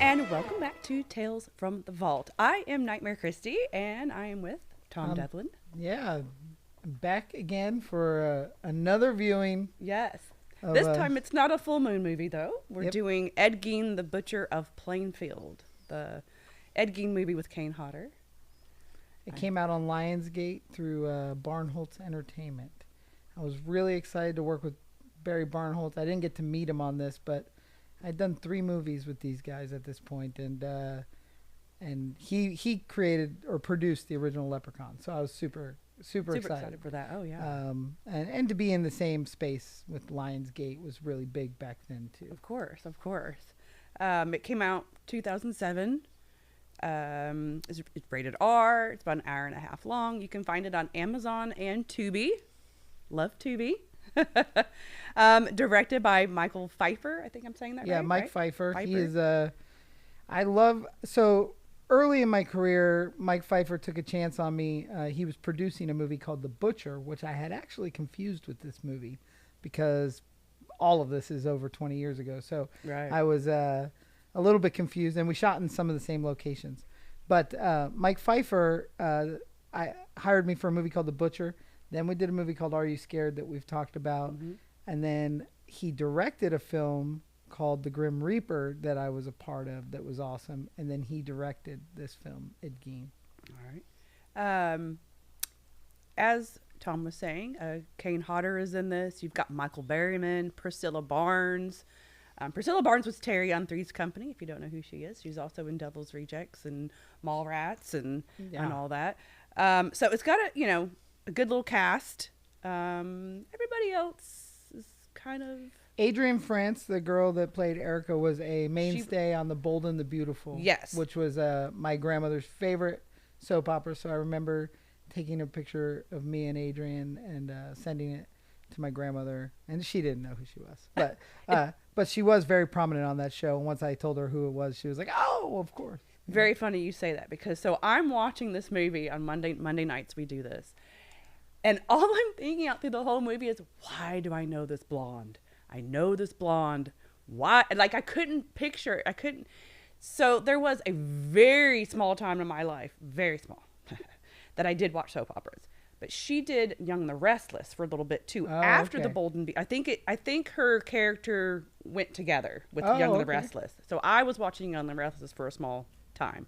and welcome back to Tales from the Vault. I am Nightmare Kristy, and I am with Tom Devlin. Yeah, back again for another viewing. Yes. This time it's not a full moon movie, though. We're doing Ed Gein, the Butcher of Plainfield, the Ed Gein movie with Kane Hodder. It came out on Lionsgate through Barnholtz Entertainment. I was really excited to work with Barry Barnholtz. I didn't get to meet him on this, but I'd done 3 movies with these guys at this point, and he created or produced the original Leprechaun. So I was super excited for that. Oh yeah. And to be in the same space with Lionsgate was really big back then too. Of course. It came out 2007. It's rated R. It's about an hour and a half long. You can find it on Amazon and Tubi. Love Tubi. Directed by Michael Feifer. I think I'm saying that right. Yeah, Mike right? Feifer. He is so early in my career, Mike Feifer took a chance on me. He was producing a movie called The Butcher, which I had actually confused with this movie because all of this is over 20 years ago. So I was a little bit confused, and we shot in some of the same locations. But Mike Feifer hired me for a movie called The Butcher. Then we did a movie called Are You Scared that we've talked about. Mm-hmm. And then he directed a film called The Grim Reaper that I was a part of that was awesome. And then he directed this film, Ed Gein. All right. As Tom was saying, Kane Hodder is in this. You've got Michael Berryman, Priscilla Barnes. Priscilla Barnes was Terry on Three's Company, if you don't know who she is. She's also in Devil's Rejects and Mallrats and all that. So it's got a good little cast. Everybody else is kind of... Adrienne France, the girl that played Erica, was a mainstay on The Bold and the Beautiful. Yes. Which was my grandmother's favorite soap opera. So I remember taking a picture of me and Adrienne and sending it to my grandmother. And she didn't know who she was. But she was very prominent on that show. And once I told her who it was, she was like, oh, of course. Very funny you say that, because so I'm watching this movie on Monday nights. We do this. And all I'm thinking out through the whole movie is, why do I know this blonde? I know this blonde. Why? Like, I couldn't picture it. So there was a very small time in my life, very small, that I did watch soap operas. But she did Young and the Restless for a little bit too. After The Bold and Be, I think her character went together with Young and the Restless. So I was watching Young and the Restless for a small time.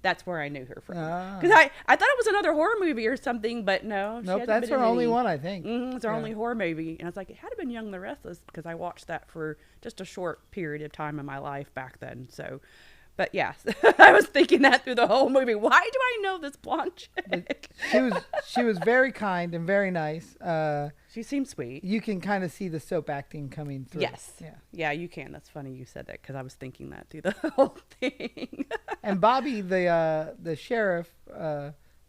That's where I knew her from. Because I thought it was another horror movie or something, but no. Nope, that's her only one, I think. It's her only horror movie. And I was like, it had to have been Young and the Restless, because I watched that for just a short period of time in my life back then. So, but yes, I was thinking that through the whole movie. Why do I know this blonde chick? She was very kind and very nice. She seemed sweet. You can kind of see the soap acting coming through. Yes. Yeah, you can. That's funny you said that, because I was thinking that through the whole thing. And Bobby, the sheriff,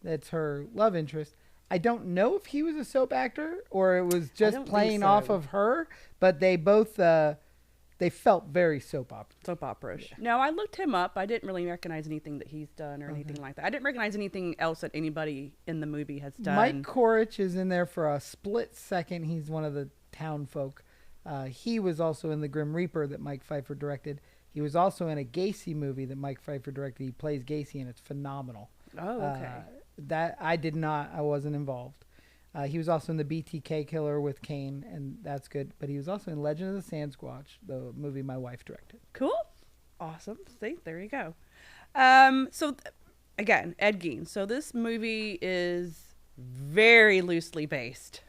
that's her love interest. I don't know if he was a soap actor or it was just playing off of her, but they both they felt very soap opera-ish. No, I looked him up. I didn't really recognize anything that he's done or anything like that. I didn't recognize anything else that anybody in the movie has done. Mike Korich is in there for a split second. He's one of the town folk. He was also in The Grim Reaper that Mike Pfeiffer directed. He was also in a Gacy movie that Mike Pfeiffer directed. He plays Gacy, and it's phenomenal. Oh, okay. That I wasn't involved. He was also in the BTK Killer with Kane, and that's good. But he was also in Legend of the Sasquatch, the movie my wife directed. Cool. Awesome. See, there you go. Again, Ed Gein. So this movie is very loosely based.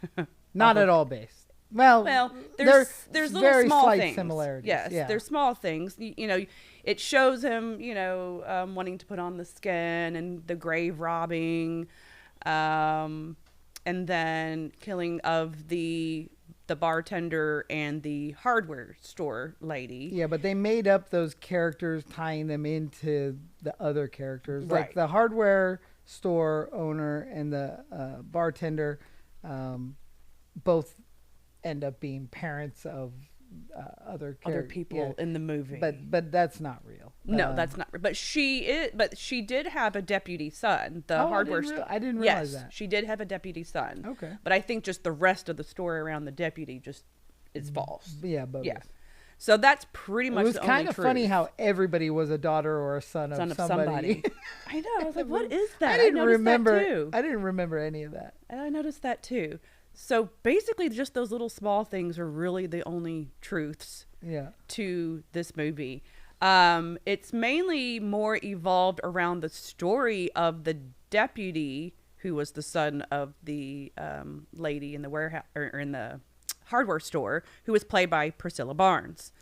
Not at all based. Well, there's little very small slight things. Similarities. Yes, there's small things. It shows him, wanting to put on the skin and the grave robbing, and then killing of the bartender and the hardware store lady. Yeah, but they made up those characters, tying them into the other characters. Right. Like the hardware store owner and the bartender both end up being parents of other people in the movie. But that's not real. No, that's not real. But she did have a deputy son. The hardware store. I didn't realize that. She did have a deputy son. Okay. But I think just the rest of the story around the deputy just is false. Yeah, bogus. Yeah. So that's pretty It much was the kind only of truth. funny how everybody was a daughter or a son of somebody. I know. I was like, what is that? I didn't noticed remember. that too. I didn't remember any of that. And I noticed that too. So basically, just those little small things are really the only truths Yeah. to this movie. It's mainly more evolved around the story of the deputy who was the son of the lady in the warehouse or in the hardware store, who was played by Priscilla Barnes.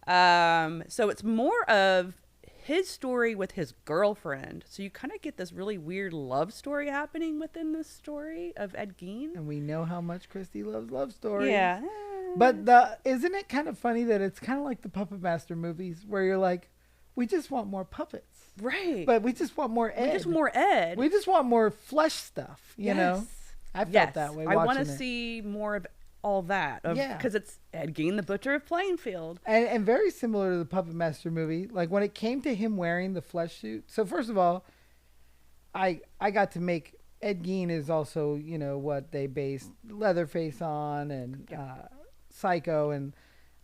So it's more of his story with his girlfriend. So you kind of get this really weird love story happening within this story of Ed Gein. And we know how much Kristy loves love stories. Yeah. But isn't it kind of funny that it's kind of like the Puppet Master movies where you're like, we just want more puppets. Right. But we just want more Ed. We just more Ed. We just want more flesh stuff, you know? I felt that way watching I want to it. see more of all that. Because it's Ed Gein, the Butcher of Plainfield. And very similar to the Puppet Master movie. Like when it came to him wearing the flesh suit. So first of all, I got to make... Ed Gein is also, you know, what they based Leatherface on and Psycho. And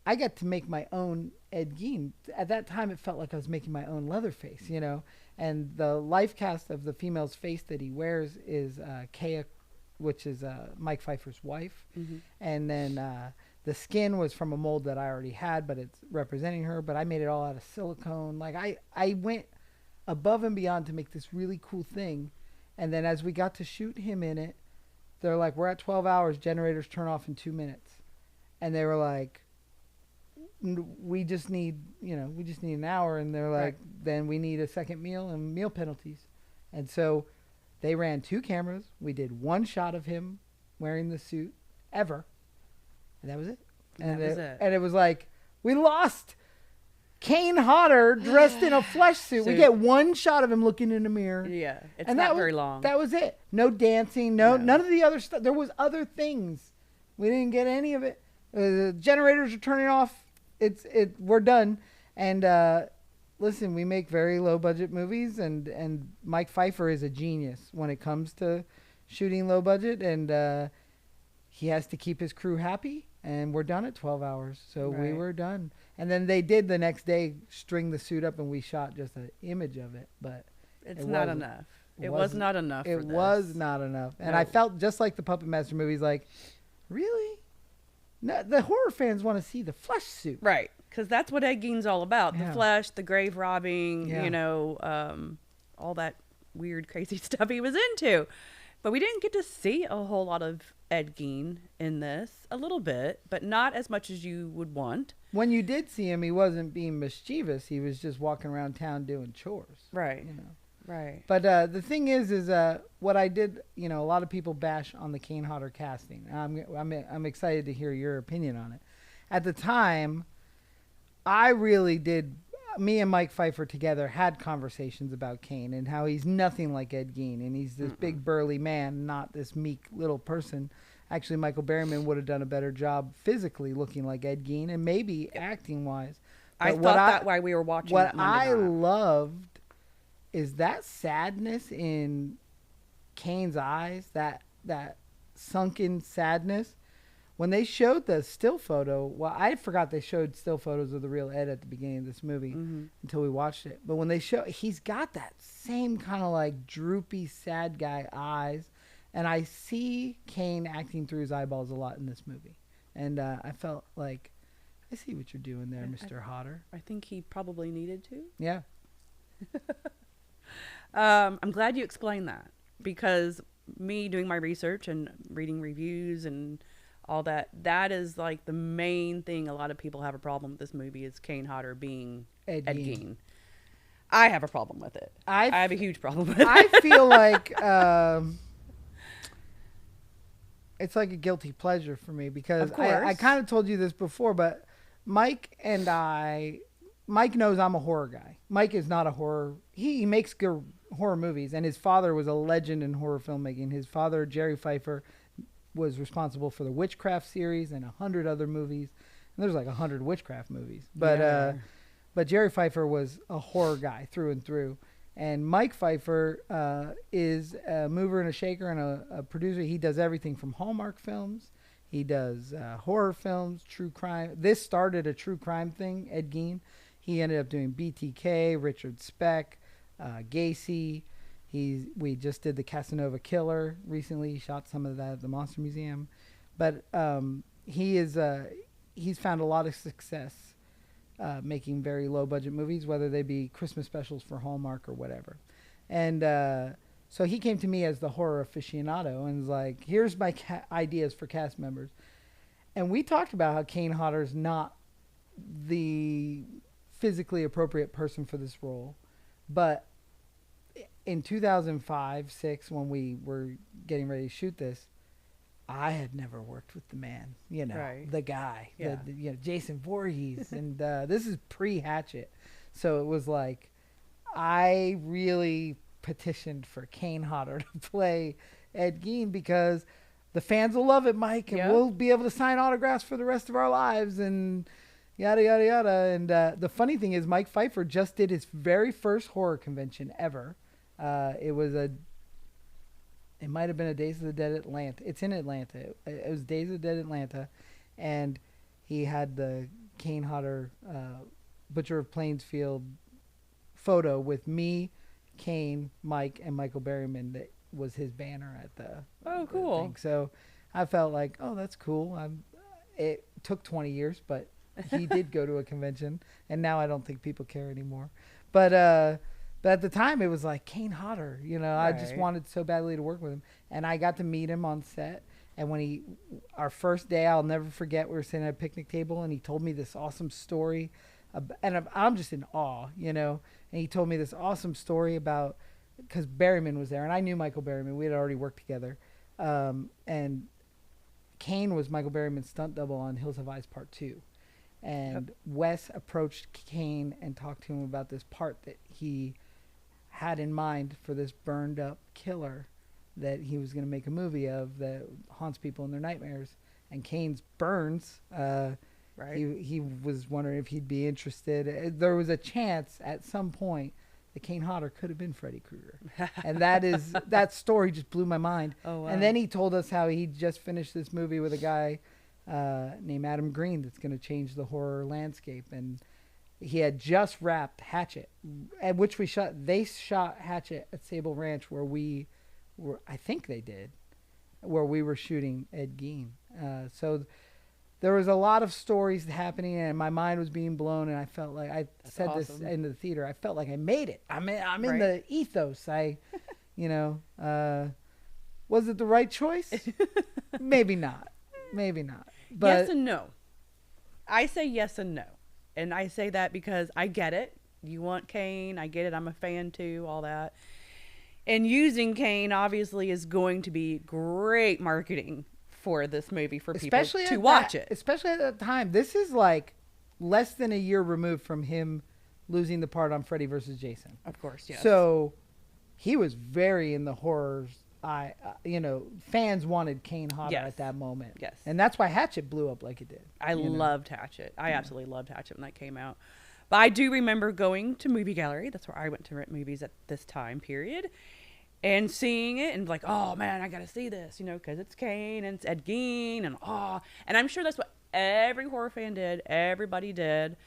I got to make my own Ed Gein. At that time, it felt like I was making my own Leatherface, you know. And the life cast of the female's face that he wears is Kea, which is Mike Pfeiffer's wife. Mm-hmm. And then the skin was from a mold that I already had, but it's representing her. But I made it all out of silicone. Like I went above and beyond to make this really cool thing. And then as we got to shoot him in it, they're like, we're at 12 hours, generators turn off in 2 minutes. And they were like, we just need an hour. And they're like, then we need a second meal and meal penalties. And so they ran 2 cameras. We did 1 shot of him wearing the suit ever. And that was it. And it was like, we lost Kane Hodder dressed in a flesh suit. We get 1 shot of him looking in a mirror. Yeah, it's not very long. That was it. No dancing. None of the other stuff. There was other things. We didn't get any of it. The generators are turning off. We're done. And listen, we make very low budget movies, and Mike Pfeiffer is a genius when it comes to shooting low budget, and he has to keep his crew happy. And we're done at 12 hours, so we were done. And then they did the next day string the suit up, and we shot just an image of it. But it's not enough. It was not enough. It was not enough. And I felt just like the Puppet Master movies, like, really? No, the horror fans want to see the flesh suit. Right, because that's what Ed Gein's all about. The flesh, the grave robbing, you know, all that weird, crazy stuff he was into. But we didn't get to see a whole lot of Ed Gein in this. A little bit, but not as much as you would want. When you did see him, he wasn't being mischievous. He was just walking around town doing chores. Right. You know. Right. But the thing is what I did, you know, a lot of people bash on the Kane Hodder casting. I'm excited to hear your opinion on it. At the time, I really did. Me and Mike Pfeiffer together had conversations about Kane and how he's nothing like Ed Gein, and he's this big burly man, not this meek little person. Actually, Michael Berryman would have done a better job physically looking like Ed Gein and maybe acting wise. I thought that while we were watching. What I loved is that sadness in Kane's eyes, that sunken sadness. When they showed the still photo, well, I forgot they showed still photos of the real Ed at the beginning of this movie until we watched it. But when they show, he's got that same kind of like droopy, sad guy eyes. And I see Kane acting through his eyeballs a lot in this movie. And I felt like, I see what you're doing there, Mr. Hodder. I think he probably needed to. Yeah. I'm glad you explained that, because me doing my research and reading reviews and all that is like the main thing a lot of people have a problem with this movie is Kane Hodder being Ed Gein. I have a problem with it. I have a huge problem with it. I feel like it's like a guilty pleasure for me, because I kind of told you this before, but Mike knows I'm a horror guy. Mike is not a horror. He makes good horror movies, and his father was a legend in horror filmmaking. His father, Jerry Feifer, was responsible for the Witchcraft series and 100 other movies. And there's like 100 Witchcraft movies. But Jerry Feifer was a horror guy through and through. And Mike Pfeiffer is a mover and a shaker and a producer. He does everything from Hallmark films. He does horror films, true crime. This started a true crime thing, Ed Gein. He ended up doing BTK, Richard Speck, Gacy. We just did the Casanova Killer recently. He shot some of that at the Monster Museum. But he's found a lot of success making very low budget movies, whether they be Christmas specials for Hallmark or whatever. And so he came to me as the horror aficionado and was like, here's my ideas for cast members. And we talked about how Kane Hodder's not the physically appropriate person for this role. But in 2005-06, when we were getting ready to shoot this, I had never worked with the man, Right. the guy, Yeah. Jason Voorhees. And this is pre-Hatchet. So it was like, I really petitioned for Kane Hodder to play Ed Gein because the fans will love it, Mike, and Yep. we'll be able to sign autographs for the rest of our lives and yada, yada, yada. And the funny thing is Mike Pfeiffer just did his very first horror convention ever. It might have been a Days of the Dead Atlanta. It's in Atlanta. It was Days of the Dead Atlanta. And he had the Kane Hodder Butcher of Plainfield photo with me, Kane, Mike, and Michael Berryman. That was his banner at the Cool. thing. So I felt like, oh, that's cool. It took 20 years, but he did go to a convention, and now I don't think people care anymore. But at the time, it was like Kane Hodder. I just Right. wanted so badly to work with him, and I got to meet him on set. And when our first day, I'll never forget, we were sitting at a picnic table, and he told me this awesome story. And I'm just in awe, And he told me this awesome story about, because Berryman was there, and I knew Michael Berryman. We had already worked together. And Kane was Michael Berryman's stunt double on Hills Have Eyes Part 2. And Yep. Wes approached Kane and talked to him about this part that he had in mind for this burned up killer that he was going to make a movie of that haunts people in their nightmares. And Kane's burns, Right. he was wondering if he'd be interested. There was a chance at some point that Kane Hodder could have been Freddy Krueger. And that story just blew my mind. Oh, wow. And then he told us how he just finished this movie with a guy named Adam Green that's going to change the horror landscape. And he had just wrapped Hatchet, at which they shot Hatchet at Sable Ranch where we were, I think they did, where we were shooting Ed Gein. So there was a lot of stories happening, and my mind was being blown. And I felt like That's said awesome. this in the theater. I felt like I made it. I'm in Right. the ethos. Was it the right choice? Maybe not. But Yes and no. I say yes and no. And I say that because I get it. You want Kane. I get it. I'm a fan too, all that. And using Kane obviously is going to be great marketing for this movie for people to watch it. Especially at that time. This is like less than a year removed from him losing the part on Freddy versus Jason. Of course, yes. So he was very in the horrors. Fans wanted Kane Hodder Yes. at that moment. Yes. And that's why Hatchet blew up like it did. I loved Hatchet. I absolutely loved Hatchet when that came out. But I do remember going to Movie Gallery. That's where I went to rent movies at this time period. And seeing it and like, oh man, I got to see this, because it's Kane and it's Ed Gein and And I'm sure that's what every horror fan did. Everybody did.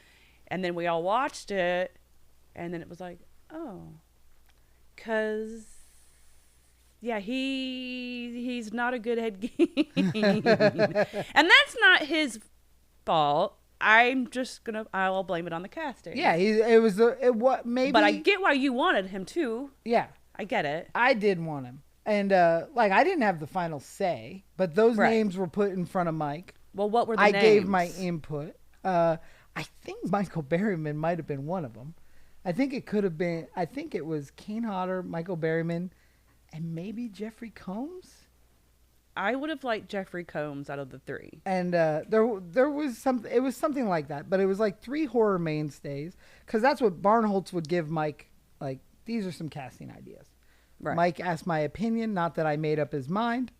And then we all watched it. And then it was like, oh, because, yeah, he's not a good Ed Gein. And that's not his fault. I'll blame it on the casting. Yeah, maybe. But I get why you wanted him too. Yeah. I get it. I did want him. And, I didn't have the final say, but those Right. names were put in front of Mike. Well, what were the I names? gave my input. I think Michael Berryman might have been one of them. I think it was Kane Hodder, Michael Berryman, and maybe Jeffrey Combs. I would have liked Jeffrey Combs out of the three. And there was something. It was something like that, but it was like 3 horror mainstays, because that's what Barnholtz would give Mike. Like, these are some casting ideas. Right. Mike asked my opinion, not that I made up his mind.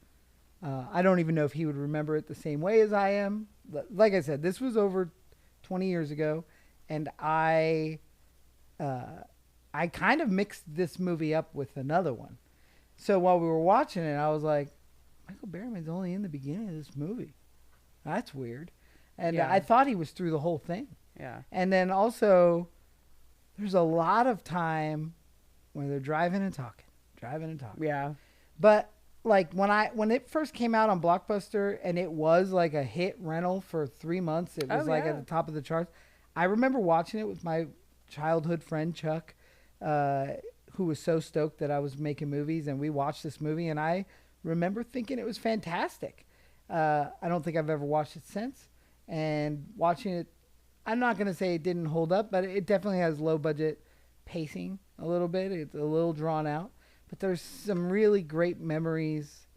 I don't even know if he would remember it the same way as I am. Like I said, this was over 20 years ago, and I kind of mixed this movie up with another one. So while we were watching it, I was like, Michael Berryman's only in the beginning of this movie. That's weird. And Yeah. I thought he was through the whole thing. Yeah. And then also, there's a lot of time when they're driving and talking. Yeah. But like when it first came out on Blockbuster and it was like a hit rental for 3 months, it was like at the top of the charts. I remember watching it with my childhood friend Chuck, who was so stoked that I was making movies, and we watched this movie, and I remember thinking it was fantastic. I don't think I've ever watched it since, and watching it, I'm not going to say it didn't hold up, but it definitely has low budget pacing a little bit. It's a little drawn out, but there's some really great memories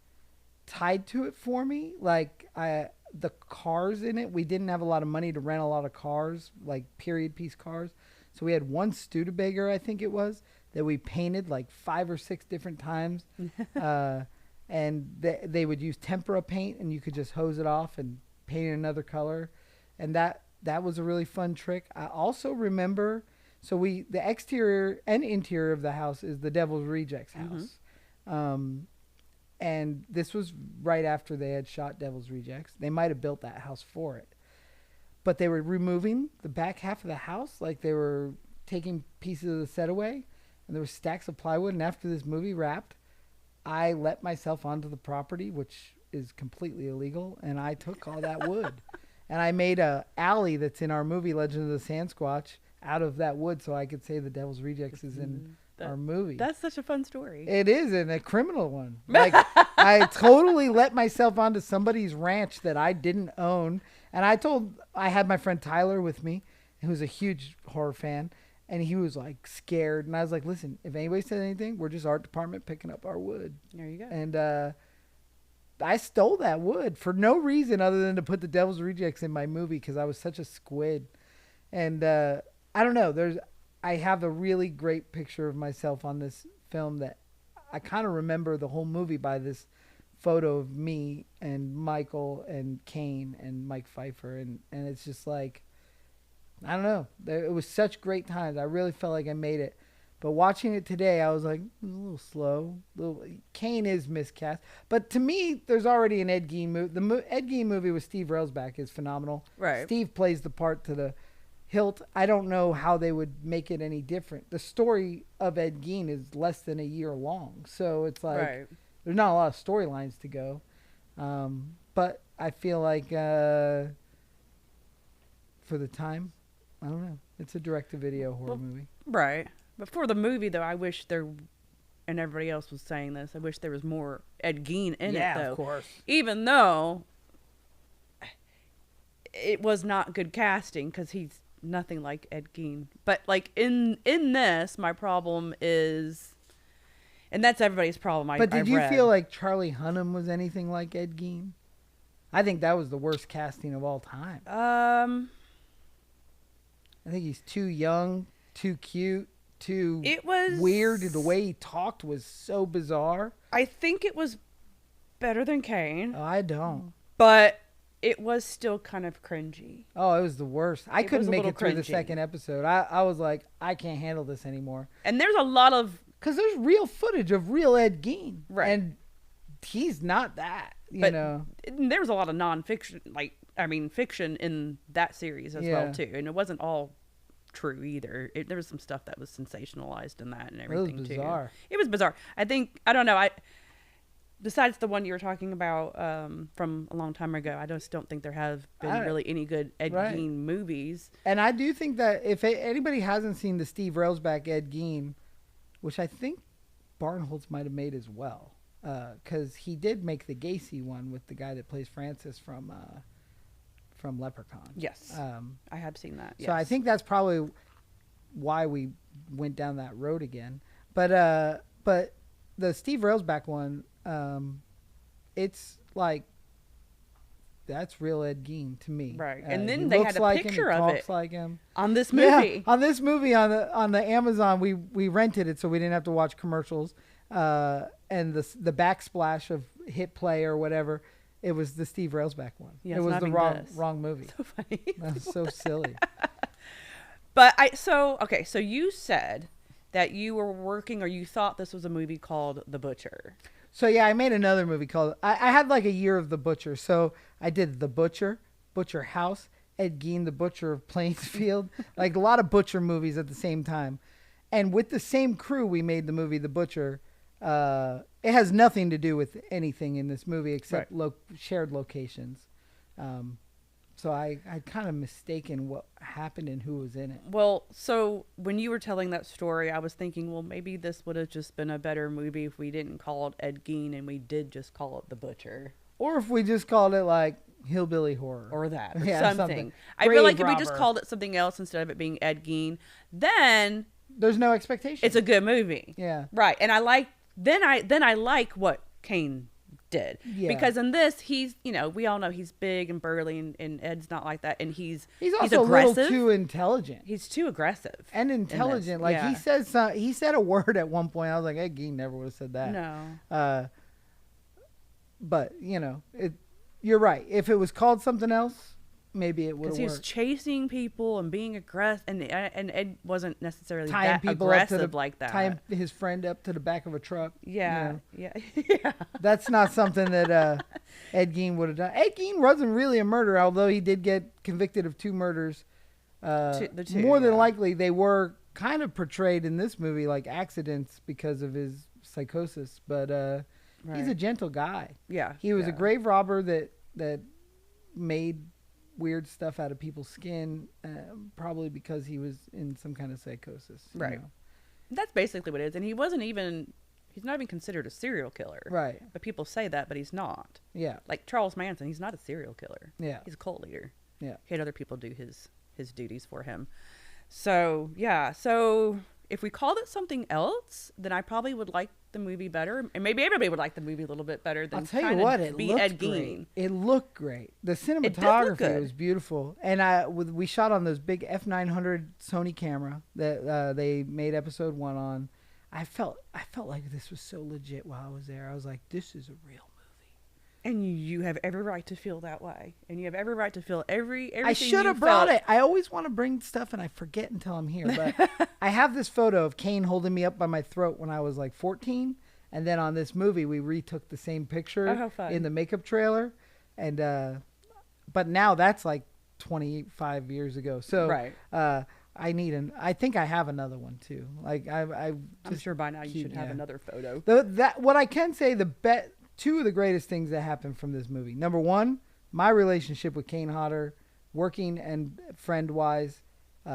tied to it for me. Like the cars in it, we didn't have a lot of money to rent a lot of cars, like period piece cars. So we had one Studebaker, I think it was, that we painted like 5 or 6 different times. And they would use tempera paint, and you could just hose it off and paint it another color. And that was a really fun trick. I also remember, so the exterior and interior of the house is the Devil's Rejects house. And this was right after they had shot Devil's Rejects. They might have built that house for it. But they were removing the back half of the house, like they were taking pieces of the set away, and there were stacks of plywood. And after this movie wrapped, I let myself onto the property, which is completely illegal, and I took all that wood. And I made a alley that's in our movie Legend of the Sasquatch out of that wood, so I could say the Devil's Rejects is in our movie. That's such a fun story. It is, and a criminal one. Like, I totally let myself onto somebody's ranch that I didn't own. And I had my friend Tyler with me, who's a huge horror fan, and he was like scared. And I was like, listen, if anybody says anything, we're just art department picking up our wood. There you go. And I stole that wood for no reason other than to put the Devil's Rejects in my movie because I was such a squid. And I don't know, I have a really great picture of myself on this film that I kind of remember the whole movie by this photo of me and Michael and Kane and Mike Pfeiffer. And it's just like, I don't know. It was such great times. I really felt like I made it. But watching it today, I was like, a little slow. Kane is miscast. But to me, there's already an Ed Gein movie. The Ed Gein movie with Steve Railsback is phenomenal. Right. Steve plays the part to the hilt. I don't know how they would make it any different. The story of Ed Gein is less than a year long. So it's like, there's not a lot of storylines to go. But I feel like for the time, I don't know. It's a direct-to-video horror movie. Right. But for the movie, though, I wish there, and everybody else was saying this, I wish there was more Ed Gein in it, though. Yeah, of course. Even though it was not good casting, because he's nothing like Ed Gein. But, like, in this, my problem is, and that's everybody's problem, But did you feel like Charlie Hunnam was anything like Ed Gein? I think that was the worst casting of all time. I think he's too young, too cute, too weird. The way he talked was so bizarre. I think it was better than Kane. Oh, I don't. But it was still kind of cringy. Oh, it was the worst. I couldn't make it through the cringy. second episode. I was like, I can't handle this anymore. And there's a lot of... Because there's real footage of real Ed Gein. Right. And he's not that, you know. There was a lot of non-fiction, fiction in that series as well, too. And it wasn't all true either. There was some stuff that was sensationalized in that and everything, too. It was bizarre. It was bizarre. I don't know. Besides the one you were talking about from a long time ago, I just don't think there have been really any good Ed Gein movies. And I do think that if anybody hasn't seen the Steve Railsback Ed Gein, which I think Barnholtz might have made as well, because he did make the Gacy one with the guy that plays Francis from Leprechaun. Yes, I have seen that. Yes. So I think that's probably why we went down that road again. But the Steve Railsback one, it's like, that's real Ed Gein to me. Right. And then they had a picture of it like him. on this movie. Yeah, on this movie on the Amazon, we rented it so we didn't have to watch commercials. And the backsplash of hit play or whatever, it was the Steve Railsback one. Yeah, it was the wrong movie. So funny. That's so silly. But so you said that you were working, or you thought this was a movie called The Butcher. So yeah, I made another movie called. I had like a year of The Butcher. So I did The Butcher, Butcher House, Ed Gein, The Butcher of Plainfield, like a lot of Butcher movies at the same time. And with the same crew, we made the movie The Butcher. It has nothing to do with anything in this movie except shared locations. So I kind of mistaken what happened and who was in it. Well, so when you were telling that story, I was thinking, well, maybe this would have just been a better movie if we didn't call it Ed Gein and we did just call it The Butcher. Or if we just called it like Hillbilly Horror. Or that. Or Yeah, something. I feel like if we just called it something else instead of it being Ed Gein, then there's no expectation. It's a good movie. Yeah. Right. And I like what Kane did. Yeah. Because in this, he's, we all know he's big and burly, and Ed's not like that. And he's also aggressive. A little too intelligent. He's too aggressive. And intelligent. Like he said a word at one point. I was like, Ed Gein never would have said that. No. But, you're right. If it was called something else, maybe it would have worked. Because he was chasing people and being aggressive, and Ed wasn't necessarily tying that people aggressive like that. Tying his friend up to the back of a truck. Yeah, yeah. Yeah. That's not something that Ed Gein would have done. Ed Gein wasn't really a murderer, although he did get convicted of 2 murders. More than likely, they were kind of portrayed in this movie like accidents because of his psychosis, but he's a gentle guy. Yeah. He was a grave robber that made weird stuff out of people's skin, probably because he was in some kind of psychosis. Right. That's basically what it is. And he's not even considered a serial killer. Right. But people say that, but he's not. Yeah. Like Charles Manson, he's not a serial killer. Yeah. He's a cult leader. Yeah. He had other people do his duties for him. So, yeah. So if we called it something else, then I probably would like the movie better, and maybe everybody would like the movie a little bit better than I'll tell you what, it looked Ed great. Gein. It looked great. The cinematography was beautiful, and we shot on this big F900 Sony camera that they made episode 1 on. I felt like this was so legit while I was there. I was like, this is a real movie. And you have every right to feel that way, and you have every right to feel everything. I should have brought it. I always want to bring stuff and I forget until I'm here. But I have this photo of Kane holding me up by my throat when I was like 14, and then on this movie we retook the same picture in the makeup trailer, and but now that's like 25 years ago. So right. I think I have another one too. Like I'm sure by now you should have another photo. What I can say, two of the greatest things that happened from this movie. Number 1, my relationship with Kane Hodder, working and friend-wise,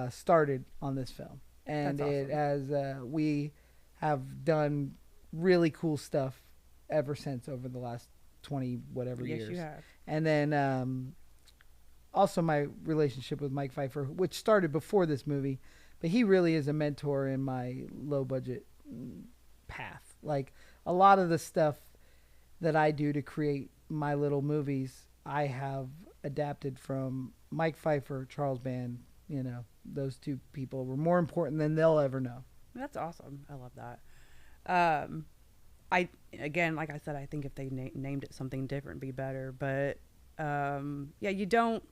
started on this film. And it has, we have done really cool stuff ever since over the last 20 whatever years. Yes, you have. And then also my relationship with Mike Feifer, which started before this movie, but he really is a mentor in my low-budget path. Like a lot of the stuff that I do to create my little movies, I have adapted from Mike Feifer, Charles Band. Those 2 people were more important than they'll ever know. That's awesome. I love that. Like I said, I think if they named it something different, it'd be better. But yeah, you don't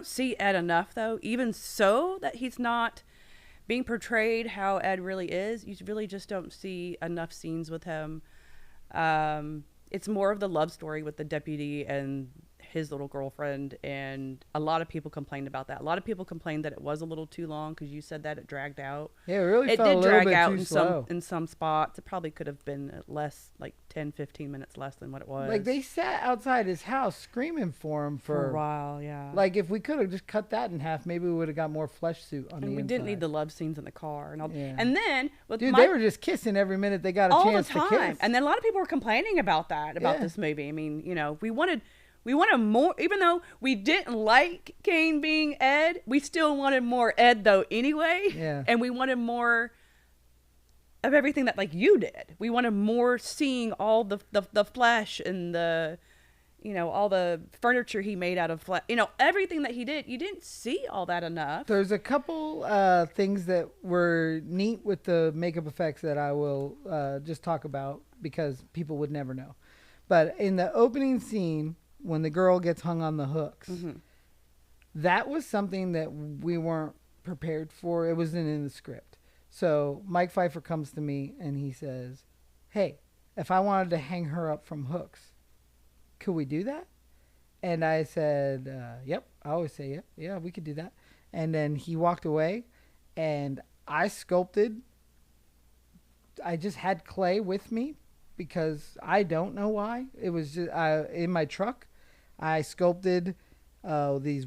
see Ed enough though. Even so, that he's not being portrayed how Ed really is. You really just don't see enough scenes with him. It's more of the love story with the deputy and his little girlfriend, and a lot of people complained about that. A lot of people complained that it was a little too long because you said that it dragged out. Yeah, it really it felt did a little drag bit out too slow. in some spots. It probably could have been less, like 10, 15 minutes less than what it was. Like they sat outside his house screaming for him for a while. Yeah. Like if we could have just cut that in half, maybe we would have got more flesh suit on the inside. We didn't need the love scenes in the car and all. Yeah. And then with they were just kissing every minute they got a chance to kiss. And then a lot of people were complaining about that this movie. I mean, we wanted more, even though we didn't like Kane being Ed, we still wanted more Ed though anyway. Yeah. And we wanted more of everything that like you did. We wanted more seeing all the flesh and the, all the furniture he made out of flesh, everything that he did. You didn't see all that enough. There's a couple things that were neat with the makeup effects that I will just talk about because people would never know. But in the opening scene, when the girl gets hung on the hooks, that was something that we weren't prepared for. It wasn't in the script. So Mike Feifer comes to me and he says, hey, if I wanted to hang her up from hooks, could we do that? And I said, yep. I always say, yep. Yeah, we could do that. And then he walked away, and I sculpted. I just had clay with me because I don't know why. It was just in my truck. I sculpted these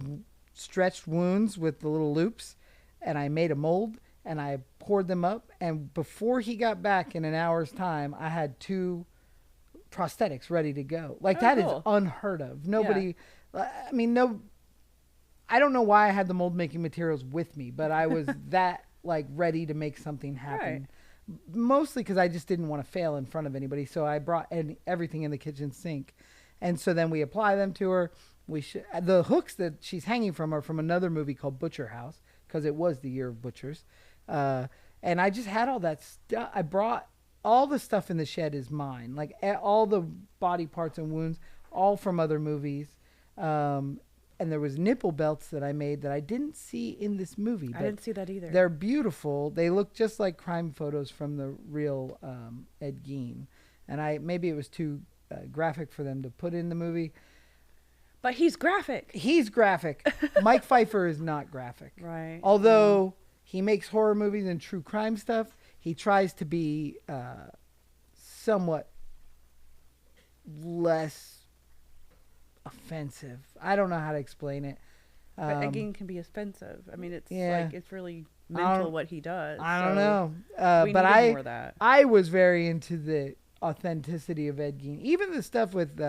stretched wounds with the little loops, and I made a mold, and I poured them up. And before he got back in an hour's time, I had 2 prosthetics ready to go. Like, that cool. is unheard of. Nobody, I mean, no, I don't know why I had the mold making materials with me, but I was that like ready to make something happen. Right. Mostly because I just didn't want to fail in front of anybody. So I brought everything in the kitchen sink. And so then we apply them to her. The hooks that she's hanging from are from another movie called Butcher House, because it was the year of butchers. And I just had all that stuff. I brought all the stuff in the shed is mine. Like all the body parts and wounds, all from other movies. And there was nipple belts that I made that I didn't see in this movie. I didn't see that either. They're beautiful. They look just like crime photos from the real Ed Gein. And maybe it was too graphic for them to put in the movie. But he's graphic. He's graphic. Mike Pfeiffer is not graphic. Right. Although he makes horror movies and true crime stuff, he tries to be somewhat less offensive. I don't know how to explain it. But Gein can be offensive. I mean, it's like it's really I mental don't- what he does. I don't so know. we But needed more of that. I was very into the authenticity of Ed Gein. Even the stuff with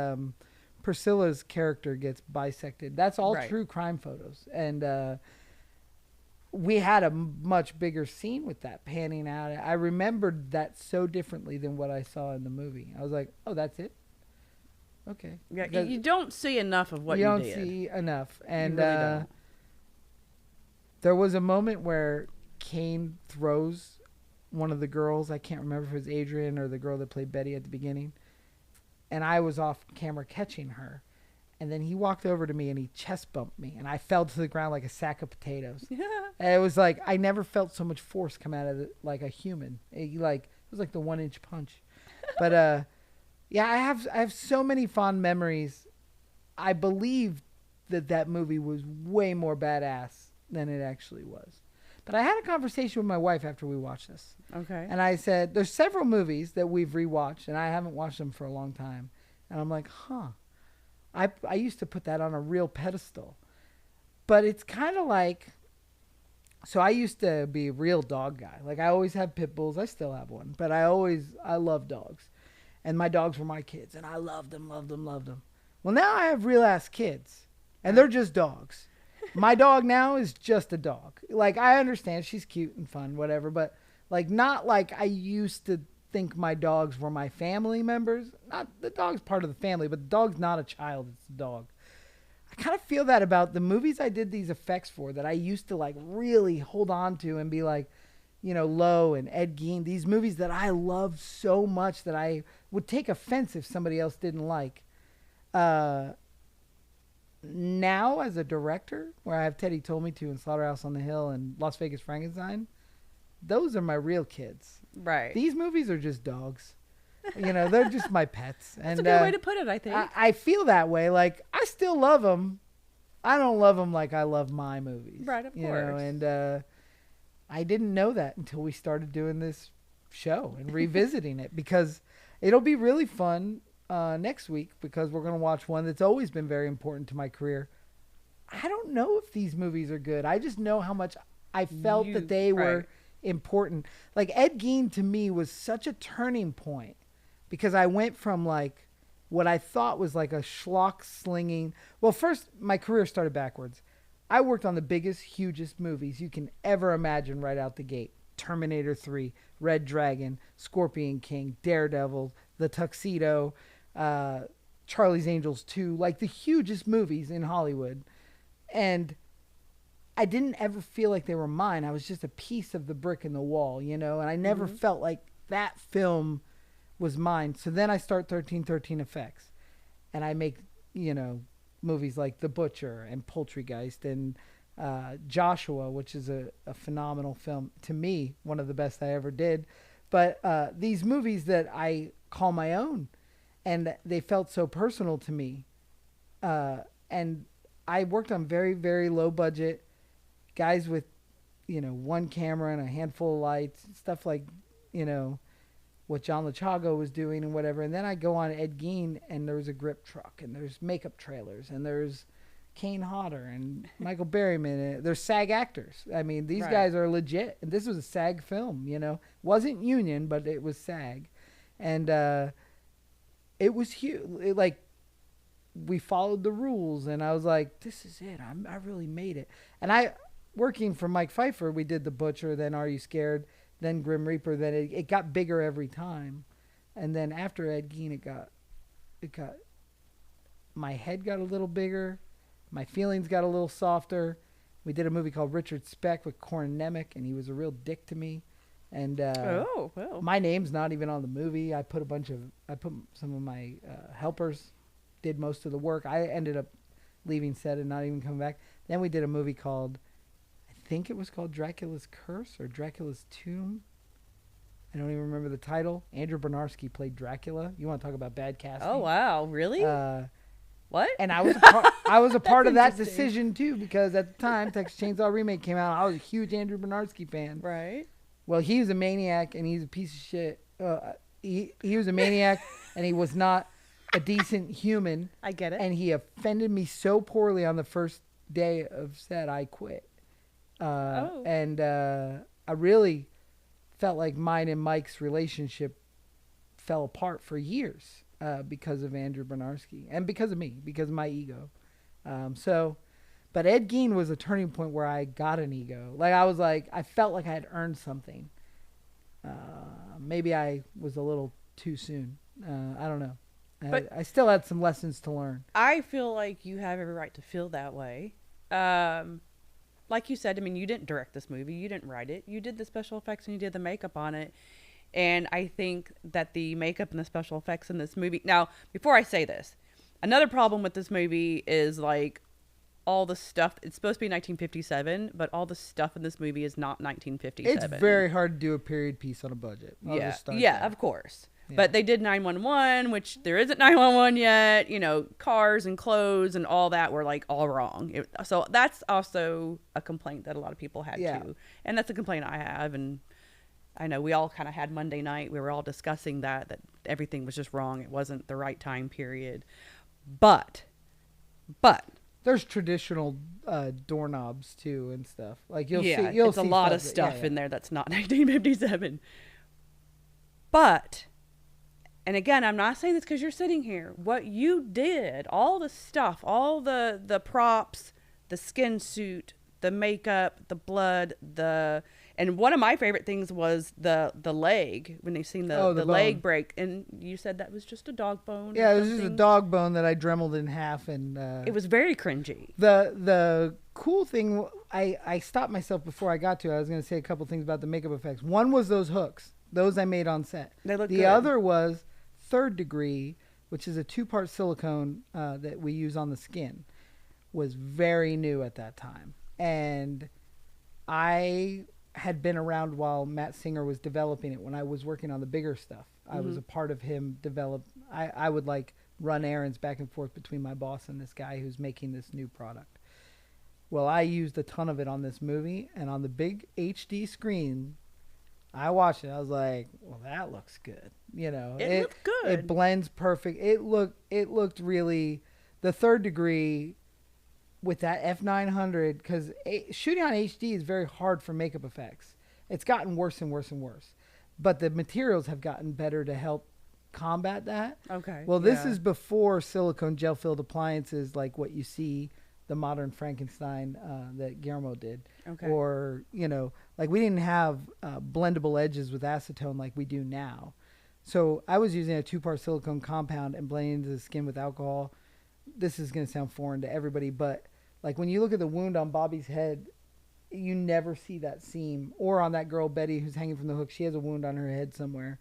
Priscilla's character gets bisected. That's all Right. true crime photos. And we had a much bigger scene with that panning out. I remembered that so differently than what I saw in the movie. I was like, oh, that's it? Okay. Yeah, Because you don't see enough of what you don't did. see enough. And really don't. there was a moment where Kane throws one of the girls. I can't remember if it was Adrian or the girl that played Betty at the beginning. And I was off camera catching her. And then he walked over to me and he chest bumped me. And I fell to the ground like a sack of potatoes. Yeah. And it was like, I never felt so much force come out of it like a human. It was like the 1-inch punch. But yeah, I have so many fond memories. I believe that movie was way more badass than it actually was. But I had a conversation with my wife after we watched this. Okay. And I said, there's several movies that we've rewatched, and I haven't watched them for a long time. And I'm like, I used to put that on a real pedestal. But it's kind of like, so I used to be a real dog guy. Like, I always had pit bulls. I still have one. But I love dogs. And my dogs were my kids. And I loved them, loved them, loved them. Well, now I have real-ass kids. And they're just dogs. My dog now is just a dog. Like, I understand she's cute and fun, whatever. But, like, not like I used to think my dogs were my family members. Not the dog's part of the family, but the dog's not a child. It's a dog. I kind of feel that about the movies I did these effects for that I used to, like, really hold on to and be like, you know, Lowe and Ed Gein, these movies that I loved so much that I would take offense if somebody else didn't like. Now, as a director, where I have Teddy Told Me To and Slaughterhouse on the Hill and Las Vegas Frankenstein, those are my real kids. Right. These movies are just dogs. You know, they're just my pets. That's And a good way to put it, I think. I feel that way. Like, I still love them. I don't love them like I love my movies. Right, of you course. know, and I didn't know that until we started doing this show and revisiting it, because it'll be really fun next week, because we're going to watch one that's always been very important to my career. I don't know if these movies are good. I just know how much I felt that they were important. Like, Ed Gein to me was such a turning point, because I went from like what I thought was like a schlock slinging. Well, first my career started backwards. I worked on the biggest, hugest movies you can ever imagine right out the gate. Terminator 3, Red Dragon, Scorpion King, Daredevil, The Tuxedo, Charlie's Angels 2, like the hugest movies in Hollywood. And I didn't ever feel like they were mine. I was just a piece of the brick in the wall, you know, and I never felt like that film was mine. So then I start 1313 Effects, and I make, you know, movies like The Butcher and Poultrygeist and Joshua, which is a phenomenal film. To me, one of the best I ever did. But these movies that I call my own, and they felt so personal to me. And I worked on very, very low budget guys with, one camera and a handful of lights, stuff like, what John Lachago was doing and whatever. And then I go on Ed Gein, and there's a grip truck, and there's makeup trailers, and there's Kane Hodder and Michael Berryman. And there's SAG actors. I mean, these guys are legit. And this was a SAG film, Wasn't union, but it was SAG. And it was huge. We followed the rules, and I was like, this is it. I really made it. And working for Mike Feifer, we did The Butcher, then Are You Scared, then Grim Reaper. Then it got bigger every time. And then after Ed Gein, it got, my head got a little bigger. My feelings got a little softer. We did a movie called Richard Speck with Corin Nemec, and he was a real dick to me. And my name's not even on the movie. I put some of my helpers did most of the work. I ended up leaving set and not even coming back. Then we did a movie called, I think it was called Dracula's Curse or Dracula's Tomb. I don't even remember the title. Andrew Bernarski played Dracula. You want to talk about bad casting? Oh, wow. Really? What? And I was a part of that decision too, because at the time Texas Chainsaw Remake came out. I was a huge Andrew Bernarski fan. Right. Well, he was a maniac, and he's a piece of shit. He was a maniac, and he was not a decent human. I get it. And he offended me so poorly on the first day of set, I quit. And I really felt like mine and Mike's relationship fell apart for years because of Andrew Bernarski and because of me, because of my ego. But Ed Gein was a turning point where I got an ego. I felt like I had earned something. Maybe I was a little too soon. I don't know. But I still had some lessons to learn. I feel like you have every right to feel that way. Like you said, I mean, you didn't direct this movie. You didn't write it. You did the special effects and you did the makeup on it. And I think that the makeup and the special effects in this movie... Now, before I say this, another problem with this movie is all the stuff. It's supposed to be 1957, but all the stuff in this movie is not 1957. It's very hard to do a period piece on a budget. Of course. Yeah. But they did 911, which there isn't 911 yet. Cars and clothes and all that were all wrong. So that's also a complaint that a lot of people had too. And that's a complaint I have. And I know we all kind of had Monday night. We were all discussing that everything was just wrong. It wasn't the right time period. But there's traditional doorknobs too and stuff. You'll see a lot of stuff in there that's not 1957. But, and again, I'm not saying this because you're sitting here. What you did, all the stuff, all the props, the skin suit, the makeup, the blood, and one of my favorite things was the leg, when they seen the leg break. And you said that was just a dog bone. Yeah, it was just a dog bone that I dremeled in half. And it was very cringy. The cool thing, I stopped myself before I got to it. I was going to say a couple things about the makeup effects. One was those hooks. Those I made on set. They look good. The other was Third Degree, which is a 2-part silicone that we use on the skin. Was very new at that time. And I had been around while Matt Singer was developing it when I was working on the bigger stuff. I was a part of him develop. I would run errands back and forth between my boss and this guy who's making this new product. Well, I used a ton of it on this movie, and on the big HD screen, I watched it. I was like, well, that looks good. It looked good. It blends perfect. It looked really, the Third Degree with that F900, because shooting on HD is very hard for makeup effects. It's gotten worse and worse and worse. But the materials have gotten better to help combat that. Okay. Well, this is before silicone gel-filled appliances like what you see the modern Frankenstein that Guillermo did. Okay. Or, we didn't have blendable edges with acetone like we do now. So I was using a 2-part silicone compound and blending into the skin with alcohol. This is going to sound foreign to everybody, but when you look at the wound on Bobby's head, you never see that seam. Or on that girl, Betty, who's hanging from the hook, she has a wound on her head somewhere.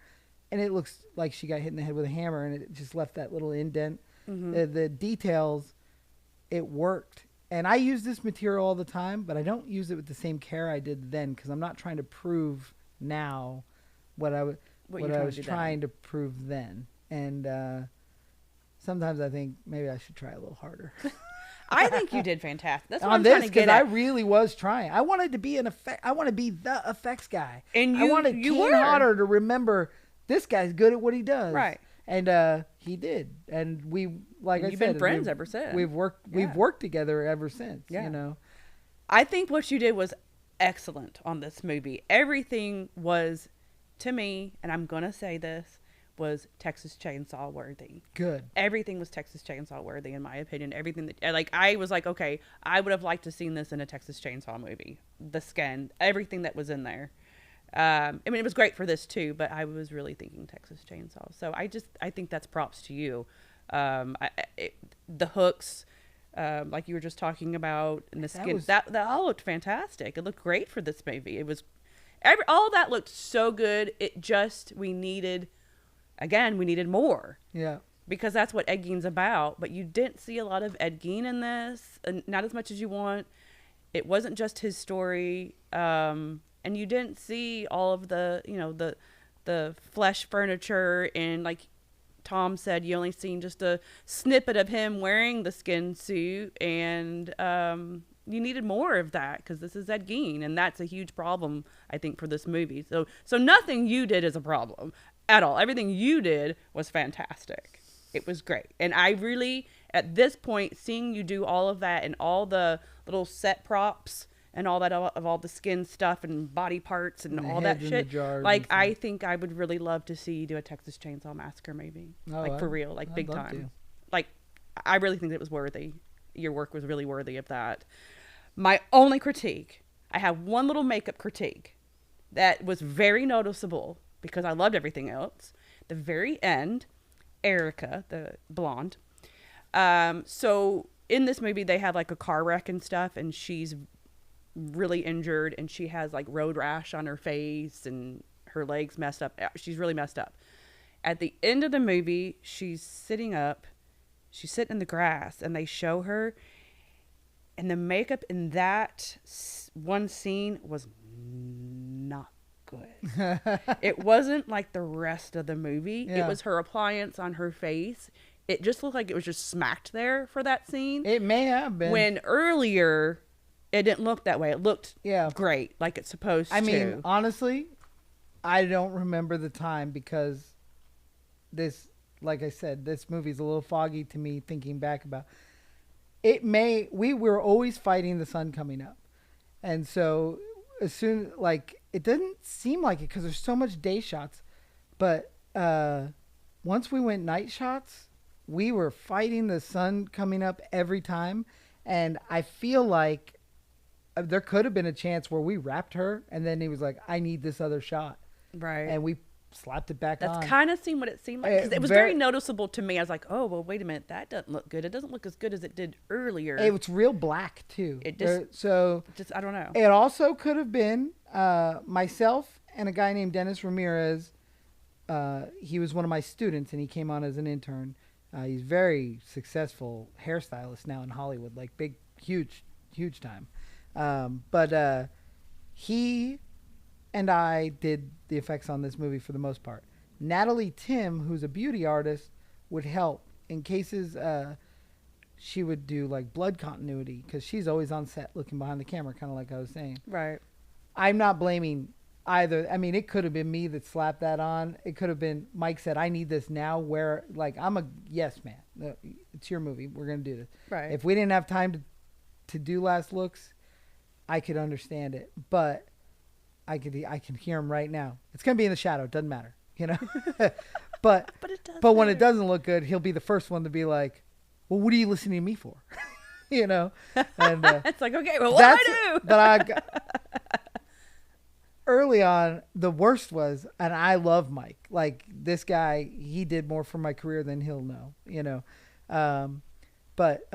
And it looks like she got hit in the head with a hammer, and it just left that little indent. Mm-hmm. The details, it worked. And I use this material all the time, but I don't use it with the same care I did then, because I'm not trying to prove now what I would. what what you're I trying was to do then. trying to prove then. And sometimes I think maybe I should try a little harder. I think you did fantastic. That's what On I'm trying this, to get because I at. really was trying. I wanted to be an effect. I want to be the effects guy. And I wanted you Kane were. Hodder to remember this guy's good at what he does. Right. And he did. And we, like And I you've said, been friends ever since. We've Yeah. worked together ever since. Yeah. You know. I think what you did was excellent on this movie. Everything was, to me, and I'm going to say this, was Texas Chainsaw worthy. Good. Everything was Texas Chainsaw worthy, in my opinion. Everything that, like, I was like, okay, I would have liked to seen this in a Texas Chainsaw movie. The skin, everything that was in there. I mean, it was great for this too, but I was really thinking Texas Chainsaw. So I think that's props to you. The hooks, like you were just talking about, and the skin, that all looked fantastic. It looked great for this movie. It was, all that looked so good. We needed more. Yeah. Because that's what Ed Gein's about. But you didn't see a lot of Ed Gein in this, and not as much as you want. It wasn't just his story, and you didn't see all of the, the flesh furniture, and like Tom said, you only seen just a snippet of him wearing the skin suit, and you needed more of that because this is Ed Gein, and that's a huge problem, I think, for this movie. So nothing you did is a problem at all. Everything you did was fantastic. It was great. And I really, at this point, seeing you do all of that and all the little set props and all that, of all the skin stuff and body parts and all that shit, like, I think I would really love to see you do a Texas Chainsaw Massacre movie. Like, for real, like, big time. Like, I really think it was worthy. Your work was really worthy of that. My only critique, I have one little makeup critique that was very noticeable because I loved everything else. The very end, Erica, the blonde. So in this movie, they have like a car wreck and stuff, and she's really injured, and she has like road rash on her face, and her legs messed up. She's really messed up. At the end of the movie, she's sitting up. She's sitting in the grass, and they show her, and the makeup in that one scene was not good. It wasn't like the rest of the movie. Yeah. It was her appliance on her face. It just looked like it was just smacked there for that scene. It may have been. When earlier, it didn't look that way. It looked great, like it's supposed to. I mean, honestly, I don't remember the time because this, like I said, this movie's a little foggy to me thinking back about it. We were always fighting the sun coming up. And so as soon, like, it didn't seem like it because there's so much day shots. But once we went night shots, we were fighting the sun coming up every time. And I feel like there could have been a chance where we wrapped her and then he was like, I need this other shot. Right. And we slapped it back on. That's kind of seemed what it seemed like. 'Cause it was very noticeable to me. I was like, oh, well, wait a minute. That doesn't look good. It doesn't look as good as it did earlier. It was real black, too. It just, I don't know. It also could have been myself and a guy named Dennis Ramirez. He was one of my students, and he came on as an intern. He's very successful hairstylist now in Hollywood, like big, huge time. But he and I did the effects on this movie for the most part. Natalie Tim, who's a beauty artist, would help in cases she would do like blood continuity because she's always on set looking behind the camera, kind of like I was saying. Right. I'm not blaming either. I mean, it could have been me that slapped that on. It could have been Mike said, I need this now, where like I'm a yes man. It's your movie. We're going to do this. Right. If we didn't have time to do last looks, I could understand it. But I can hear him right now. It's going to be in the shadow. It doesn't matter, you know. but when it doesn't look good, he'll be the first one to be like, well, what are you listening to me for? You know. And it's like, okay, well, what do I do? But early on, the worst was, and I love Mike. Like, this guy, he did more for my career than he'll know, you know. But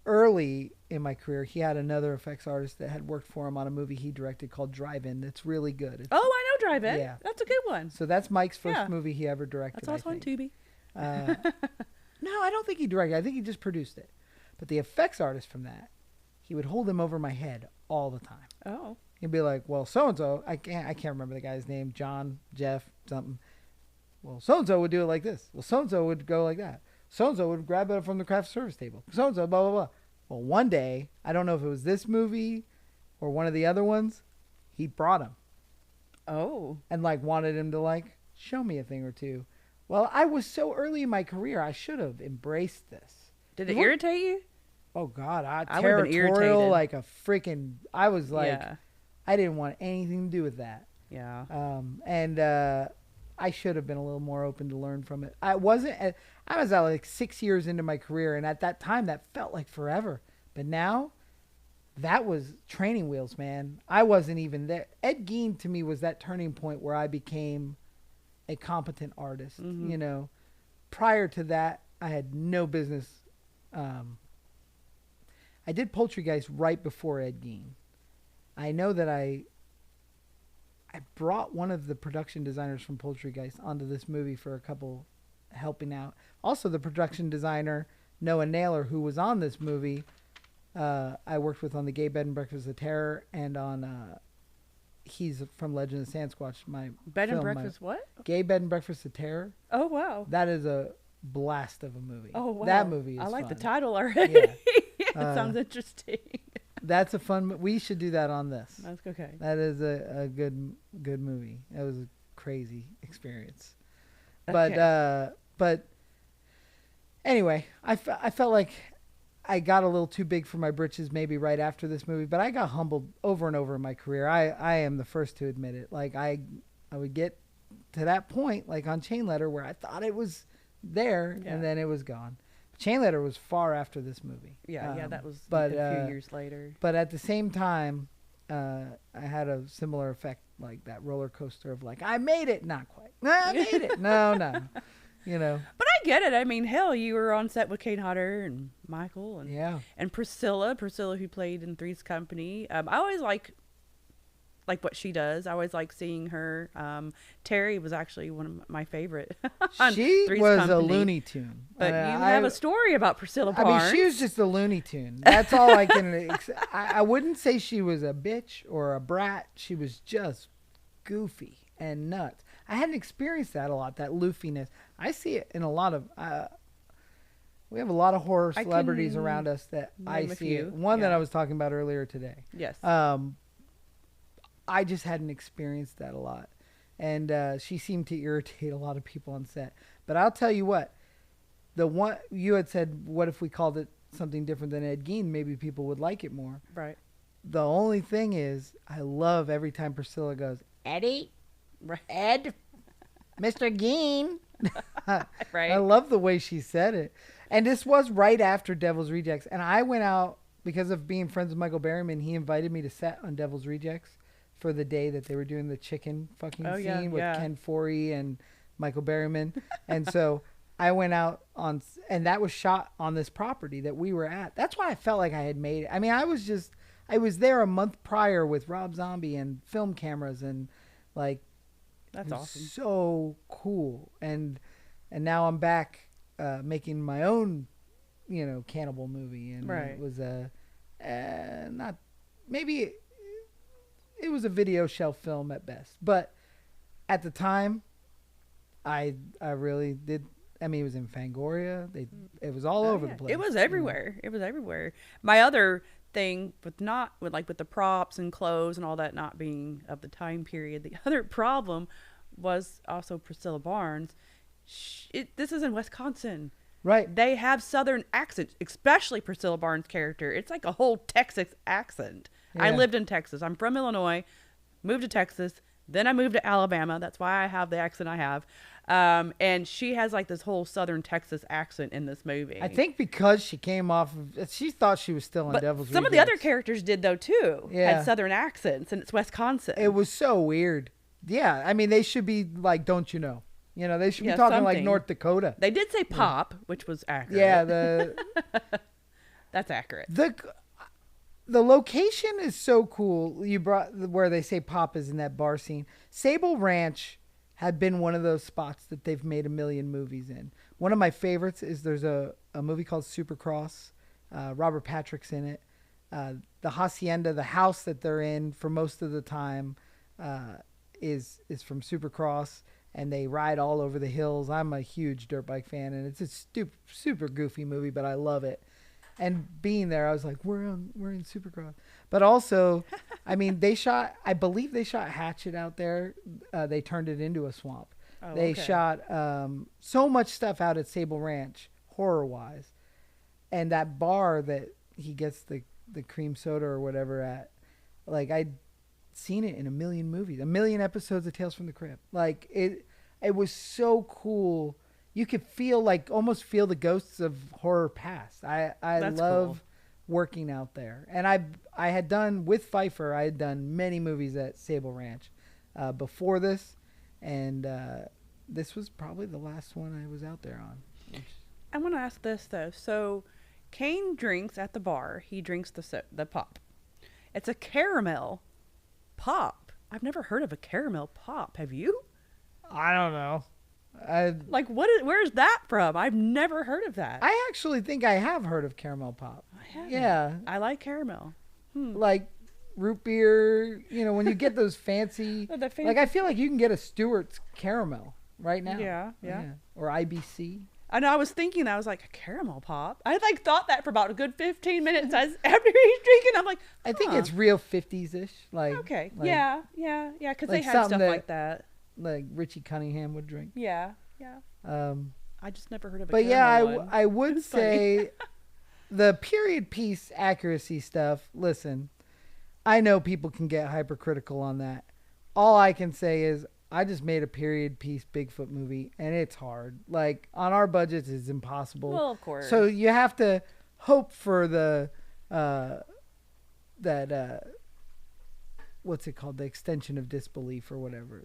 early in my career, he had another effects artist that had worked for him on a movie he directed called Drive-In. That's really good. I know Drive-In. Yeah. That's a good one. So that's Mike's first movie he ever directed. That's also on Tubi. No, I don't think he directed. I think he just produced it. But the effects artist from that, he would hold him over my head all the time. Oh. He'd be like, well, so and so, I can't remember the guy's name, John, Jeff, something. Well, so and so would do it like this. Well, so and so would go like that. So and so would grab it from the craft service table. So and so, blah blah blah. Well, one day, I don't know if it was this movie or one of the other ones, he brought him. Oh. And like wanted him to like show me a thing or two. Well, I was so early in my career, I should have embraced this. Did it irritate you? Oh God, I would have been irritated. territorial like a freaking. I was like, Yeah. I didn't want anything to do with that. Yeah. And I should have been a little more open to learn from it. I wasn't. I was like 6 years into my career, and at that time, that felt like forever. But now, that was training wheels, man. I wasn't even there. Ed Gein to me was that turning point where I became a competent artist. Mm-hmm. You know, prior to that, I had no business. I did Poultrygeist right before Ed Gein. I know that I brought one of the production designers from Poultrygeist onto this movie for a couple helping out. Also, the production designer, Noah Naylor, who was on this movie, I worked with on the Gay Bed and Breakfast of Terror and on, he's from Legend of Sasquatch, my Bed and film, Breakfast what? Gay Bed and Breakfast of Terror. Oh, wow. That is a blast of a movie. Oh, wow. That movie is I like the fun. title already. Yeah. It sounds interesting. That's a fun. We should do that on this. That's okay. That is a good movie. That was a crazy experience. Okay. But anyway, I felt like I got a little too big for my britches maybe right after this movie, but I got humbled over and over in my career. I am the first to admit it. Like I would get to that point like on Chain Letter where I thought it was there and then it was gone. Chain Letter was far after this movie. Yeah, that was but, a few years later. But at the same time, I had a similar effect, like that roller coaster of like, I made it, not quite. No, I made it. No, you know. But I get it. I mean, hell, you were on set with Kane Hodder and Michael and and Priscilla who played in Three's Company. I always like what she does. I always like seeing her. Terry was actually one of my favorite. She Three's was Company. a Looney Tune. But you have a story about Priscilla Barnes. I mean, she was just a Looney Tune. That's all I can. I wouldn't say she was a bitch or a brat. She was just goofy and nuts. I hadn't experienced that a lot, that loofiness. I see it in a lot of. We have a lot of horror celebrities around us that I see it. One that I was talking about earlier today. Yes. I just hadn't experienced that a lot. And she seemed to irritate a lot of people on set. But I'll tell you what, the one you had said, what if we called it something different than Ed Gein? Maybe people would like it more. Right. The only thing is, I love every time Priscilla goes, Eddie, Ed, Mr. Gein. Right. I love the way she said it. And this was right after Devil's Rejects. And I went out, because of being friends with Michael Berryman, he invited me to set on Devil's Rejects for the day that they were doing the chicken fucking scene with Ken Foree and Michael Berryman. And so I went out on, and that was shot on this property that we were at. That's why I felt like I had made it. I mean, I was there a month prior with Rob Zombie and film cameras and like, that's awesome. So cool. And now I'm back making my own, cannibal movie. And it was not, maybe it was a video shelf film at best, but at the time, I really did. I mean, it was in Fangoria. It was all over the place. It was everywhere. It was everywhere. My other thing with the props and clothes and all that not being of the time period, the other problem was also Priscilla Barnes. This is in Wisconsin. Right. They have Southern accents, especially Priscilla Barnes' character. It's like a whole Texas accent. Yeah. I lived in Texas. I'm from Illinois, moved to Texas. Then I moved to Alabama. That's why I have the accent I have. And she has like this whole Southern Texas accent in this movie. I think because she came off of, she thought she was still in Devil's Rejects. Some of the other characters did though too. Yeah. Had Southern accents, and it's Wisconsin. It was so weird. Yeah. I mean, they should be like, don't you know? They should be talking like North Dakota. They did say pop, which was accurate. Yeah, that's accurate. The location is so cool. You brought where they say pop is in that bar scene. Sable Ranch had been one of those spots that they've made a million movies in. One of my favorites is there's a movie called Supercross. Robert Patrick's in it. the hacienda, the house that they're in for most of the time, is from Supercross, and they ride all over the hills. I'm a huge dirt bike fan, and it's a super goofy movie, but I love it. And being there, I was like, we're in Supercross. But also, I mean, I believe they shot Hatchet out there. They turned it into a swamp. Oh, they okay. shot so much stuff out at Sable Ranch, horror-wise. And that bar that he gets the cream soda or whatever at, like, I'd seen it in a million movies, a million episodes of Tales from the Crypt. Like, it was so cool. You could almost feel the ghosts of horror past. I That's love cool. working out there. And I had done, with Feifer, I had done many movies at Sable Ranch before this. And this was probably the last one I was out there on. I want to ask this, though. So Kane drinks at the bar. He drinks the pop. It's a caramel pop. I've never heard of a caramel pop. Have you? I don't know. Like, where's that from? I've never heard of that. I actually think I have heard of caramel pop. I haven't. Yeah. I like caramel. Like root beer, when you get those fancy, The fancy- like I feel like you can get a Stewart's caramel right now. Yeah. Or IBC. I know. I was thinking. I was like, a caramel pop. I thought that for about a good 15 minutes. After he's drinking, I'm like, I think it's real 50s-ish. Like, okay. like, Yeah. Because they like had something stuff like that. Like Richie Cunningham would drink. Yeah. Um, I just never heard of a but caramel yeah, one. I would It's funny. say the period piece accuracy stuff. Listen, I know people can get hypercritical on that. All I can say is I just made a period piece Bigfoot movie, and it's hard. Like, on our budgets, it's impossible. Well, of course. So you have to hope for the what's it called? The extension of disbelief or whatever.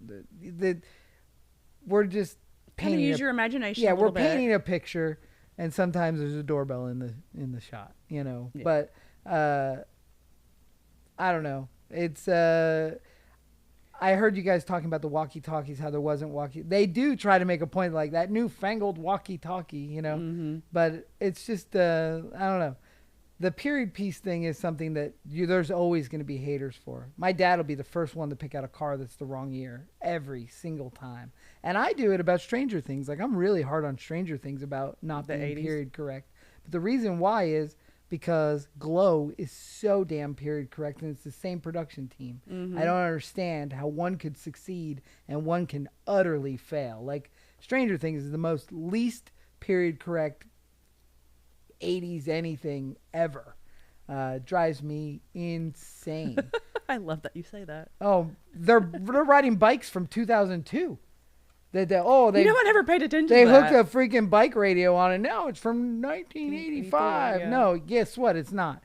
We're just Kind of painting. use your imagination. Yeah, a we're little bit. painting a picture, and sometimes there's a doorbell in the shot. Yeah. But I don't know. It's I heard you guys talking about the walkie-talkies, how there wasn't They do try to make a point like that newfangled walkie-talkie, Mm-hmm. But it's just I don't know. The period piece thing is something that there's always going to be haters for. My dad will be the first one to pick out a car that's the wrong year every single time. And I do it about Stranger Things. Like, I'm really hard on Stranger Things about not The being 80s? period correct. But the reason why is because Glow is so damn period correct, and it's the same production team. Mm-hmm. I don't understand how one could succeed and one can utterly fail. Like, Stranger Things is the most least period correct 80s anything ever. Drives me insane. I love that you say that. Oh, they're riding bikes from 2002. They I never paid attention they to hooked that. a freaking bike radio on it. No, it's from 1985. Yeah. No, guess what? It's not.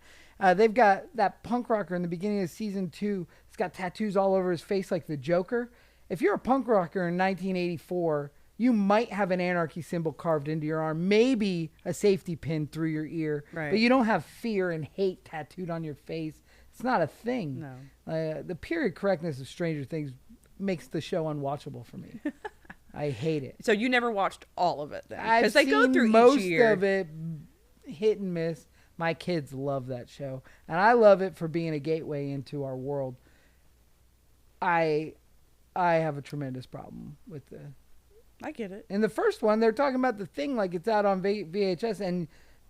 They've got that punk rocker in the beginning of season 2. He's got tattoos all over his face like the Joker. If you're a punk rocker in 1984, you might have an anarchy symbol carved into your arm, maybe a safety pin through your ear, Right. but you don't have fear and hate tattooed on your face. It's not a thing. No. The period correctness of Stranger Things makes the show unwatchable for me. I hate it. So you never watched all of it then? I've Because they go seen through most each year. of it, hit and miss. My kids love that show, and I love it for being a gateway into our world. I have a tremendous problem with the. I get it. In the first one, they're talking about the Thing like it's out on VHS, and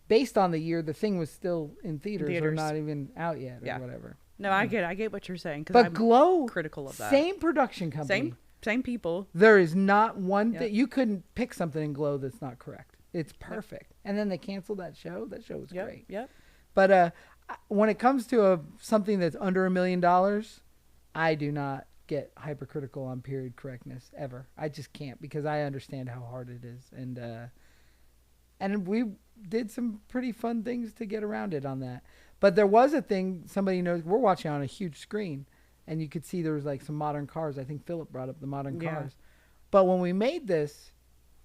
based on the year, the Thing was still in theaters or not even out yet or Yeah. whatever. No, I get what you're saying. 'Cause But I'm Glow, critical of that. same production company. Same people. There is not one Yep. that you couldn't pick something in Glow that's not correct. It's perfect. And then they canceled that show. That show was great. Yep. But when it comes to something that's under $1 million, I do not get hypercritical on period correctness ever. I just can't, because I understand how hard it is, and we did some pretty fun things to get around it on that. But there was a thing, somebody knows, we're watching on a huge screen, and you could see there was like some modern cars. I think Philip brought up the modern Yeah. cars. But when we made this,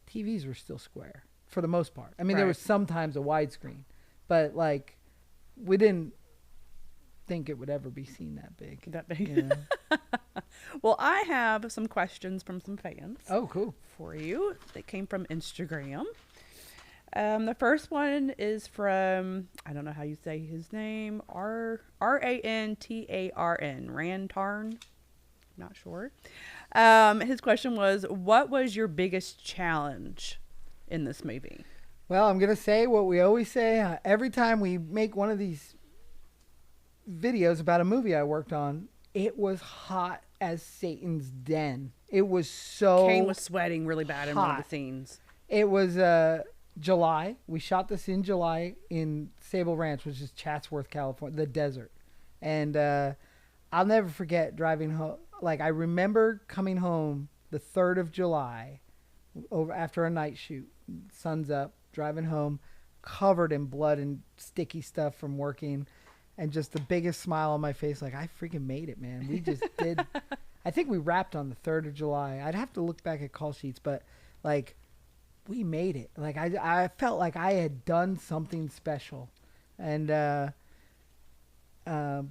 TVs were still square for the most part. I mean, there Right. was sometimes a widescreen, but like we didn't think it would ever be seen that big. That big. You know? Well, I have some questions from some fans Oh, cool. for you that came from Instagram. The first one is from, I don't know how you say his name, Rantarn, Rantarn. Not sure. His question was, what was your biggest challenge in this movie? Well, I'm going to say what we always say every time we make one of these videos about a movie I worked on. It was hot as Satan's den. It was so Kane was sweating really bad in one of the hot. scenes. It was July. We shot this in July in Sable Ranch, which is Chatsworth, California, the desert. And I'll never forget driving home. Like, I remember coming home the 3rd of July over after a night shoot. Sun's up, driving home, covered in blood and sticky stuff from working, and just the biggest smile on my face. Like, I freaking made it, man. We just did. I think we wrapped on the 3rd of July. I'd have to look back at call sheets, but like, we made it. Like, I felt like I had done something special. And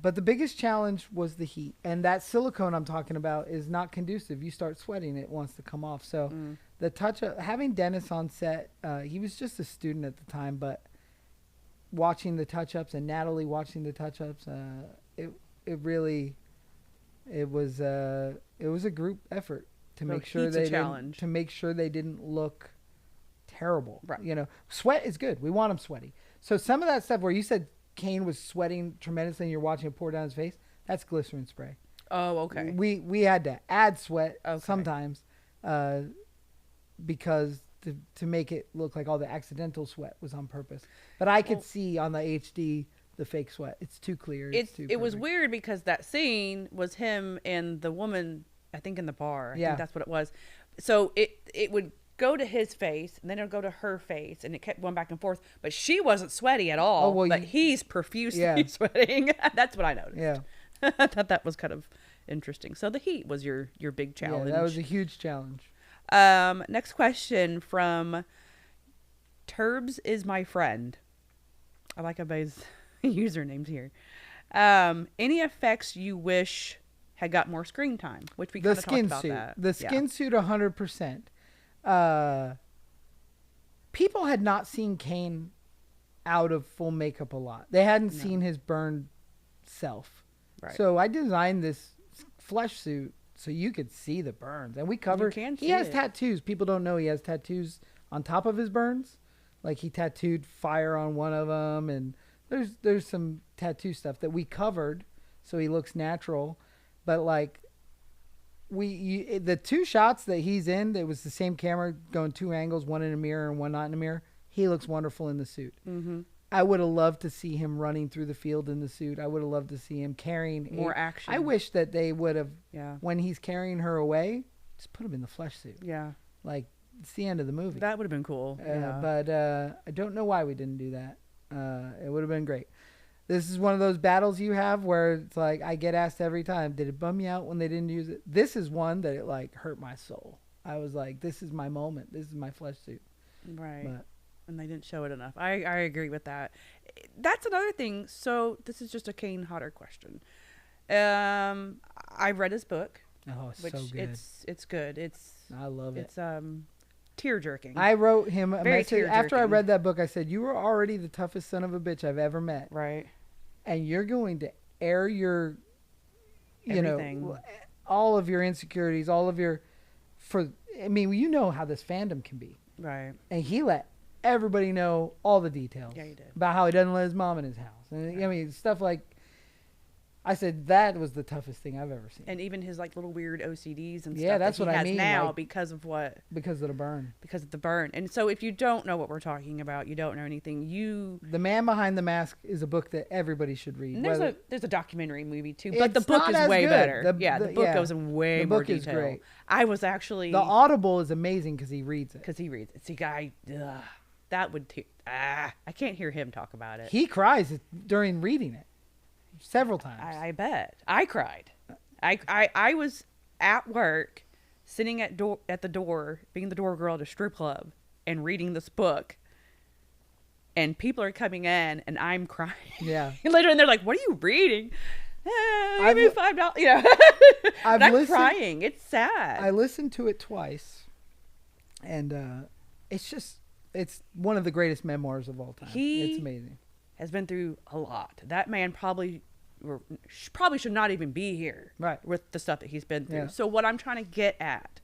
but the biggest challenge was the heat, and that silicone I'm talking about is not conducive. You start sweating, it wants to come off. So the touch-up, having Dennis on set, he was just a student at the time, but watching the touch-ups and Natalie watching the touch-ups, it was a group effort to make sure they didn't look terrible. Right. You know, sweat is good. We want them sweaty. So some of that stuff where you said Kane was sweating tremendously and you're watching it pour down his face, that's glycerin spray. Oh, okay. We had to add sweat sometimes because to make it look like all the accidental sweat was on purpose. But I could see on the HD the fake sweat. It's too clear. It was weird because that scene was him and the woman, I think, in the bar. I think that's what it was. So it would go to his face, and then it would go to her face, and it kept going back and forth. But she wasn't sweaty at all. Oh, well, but he's profusely sweating. That's what I noticed. Yeah. I thought that was kind of interesting. So the heat was your big challenge. Yeah, that was a huge challenge. Next question from Turbs is my friend. I like everybody's usernames here. Any effects you wish had got more screen time? Which we kind of talked about that. The skin suit, 100%. People had not seen Kane out of full makeup a lot. They hadn't seen his burned self. Right. So I designed this flesh suit so you could see the burns, and we covered. He has tattoos. People don't know he has tattoos on top of his burns. Like, he tattooed fire on one of them, and there's some tattoo stuff that we covered so he looks natural. But like, the two shots that he's in, it was the same camera going 2 angles, one in a mirror and one not in a mirror. He looks wonderful in the suit. Mm-hmm. I would have loved to see him running through the field in the suit. I would have loved to see him carrying more action. I wish that they would have, when he's carrying her away, just put him in the flesh suit. Yeah. Like, it's the end of the movie. That would have been cool. But I don't know why we didn't do that. It would have been great. This is one of those battles you have where it's like, I get asked every time, did it bum you out when they didn't use it? This is one that it like hurt my soul. I was like, this is my moment. This is my flesh suit. Right. And they didn't show it enough. I agree with that. That's another thing. So this is just a Kane Hodder question. I read his book. Oh, it's so good. It's good. I love it. It's tear jerking. I wrote him a message after I read that book. I said, you were already the toughest son of a bitch I've ever met. Right. And you're going to air your, everything. All of your insecurities, all of your, I mean, you know how this fandom can be. Right. And he let everybody know all the details. Yeah, he did. About how he doesn't let his mom in his house. And I mean, stuff like, I said that was the toughest thing I've ever seen. And even his like little weird OCDs and stuff. Yeah, that's that what he I has mean. now like, because of what? Because of the burn. Because of the burn. And so if you don't know what we're talking about, you don't know anything. The Man Behind the Mask is a book that everybody should read. And there's a documentary movie too, but the book is way better. The book goes in way more detail. The book is great. I was actually... The Audible is amazing because he reads it. See, that would... I can't hear him talk about it. He cries during reading it. Several times. I bet. I cried. I was at work, sitting at the door, being the door girl at a strip club, and reading this book. And people are coming in, and I'm crying. Yeah. Later, and they're like, "What are you reading?" Give me $5. You know. I'm crying. It's sad. I listened to it twice, and it's just it's one of the greatest memoirs of all time. It's amazing. Has been through a lot. That man probably should not even be here, Right. with the stuff that he's been through. Yeah. So what I'm trying to get at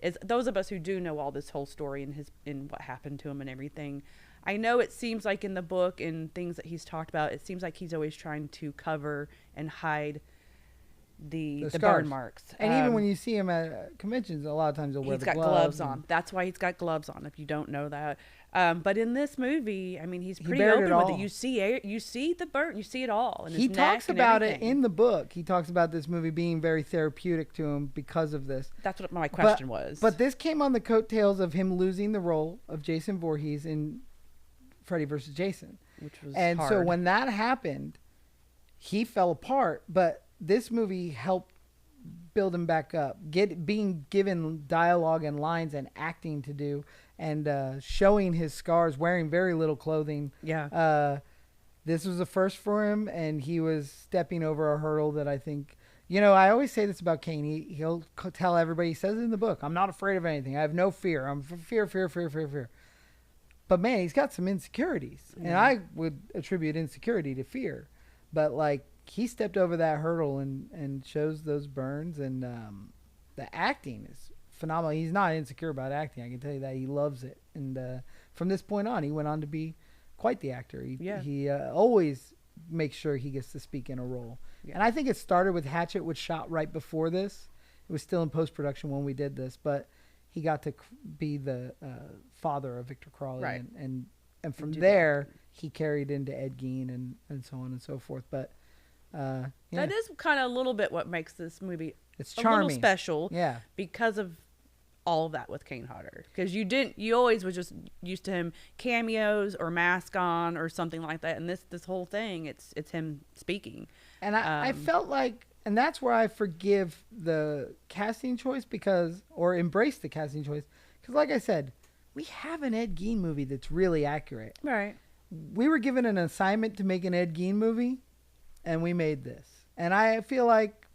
is those of us who do know all this whole story and what happened to him and everything. I know it seems like in the book and things that he's talked about, it seems like he's always trying to cover and hide the burn marks. And even when you see him at conventions, a lot of times he'll wear the gloves. He's got gloves on. That's why he's got gloves on, if you don't know that. But in this movie, I mean, he's pretty open with it. You see the burn. You see it all. He talks about it in the book. He talks about this movie being very therapeutic to him because of this. That's what my question was. But this came on the coattails of him losing the role of Jason Voorhees in Freddy vs. Jason. Which was hard. So when that happened, he fell apart. But this movie helped build him back up. Being given dialogue and lines and acting to do, and showing his scars, wearing very little clothing. Yeah. This was a first for him, and he was stepping over a hurdle that I think, I always say this about Kane. He'll tell everybody, he says it in the book, I'm not afraid of anything. I have no fear. I'm fear. But man, he's got some insecurities. And I would attribute insecurity to fear. But he stepped over that hurdle and shows those burns, and the acting is phenomenal. He's not insecure about acting. I can tell you that. He loves it. And from this point on, he went on to be quite the actor. He always makes sure he gets to speak in a role. Yeah. And I think it started with Hatchet, which shot right before this. It was still in post-production when we did this, but he got to be the father of Victor Crawley. Right. And from there, he carried into Ed Gein and so on and so forth. But that is kind of a little bit what makes this movie it's charming. A little special. Yeah. Because of all of that with Kane Hodder. Because you always was just used to him cameos or mask on or something like that. And this whole thing, it's him speaking. And I felt like, and that's where I forgive the casting choice or embrace the casting choice. Because like I said, we have an Ed Gein movie that's really accurate. Right. We were given an assignment to make an Ed Gein movie, and we made this. And I feel like,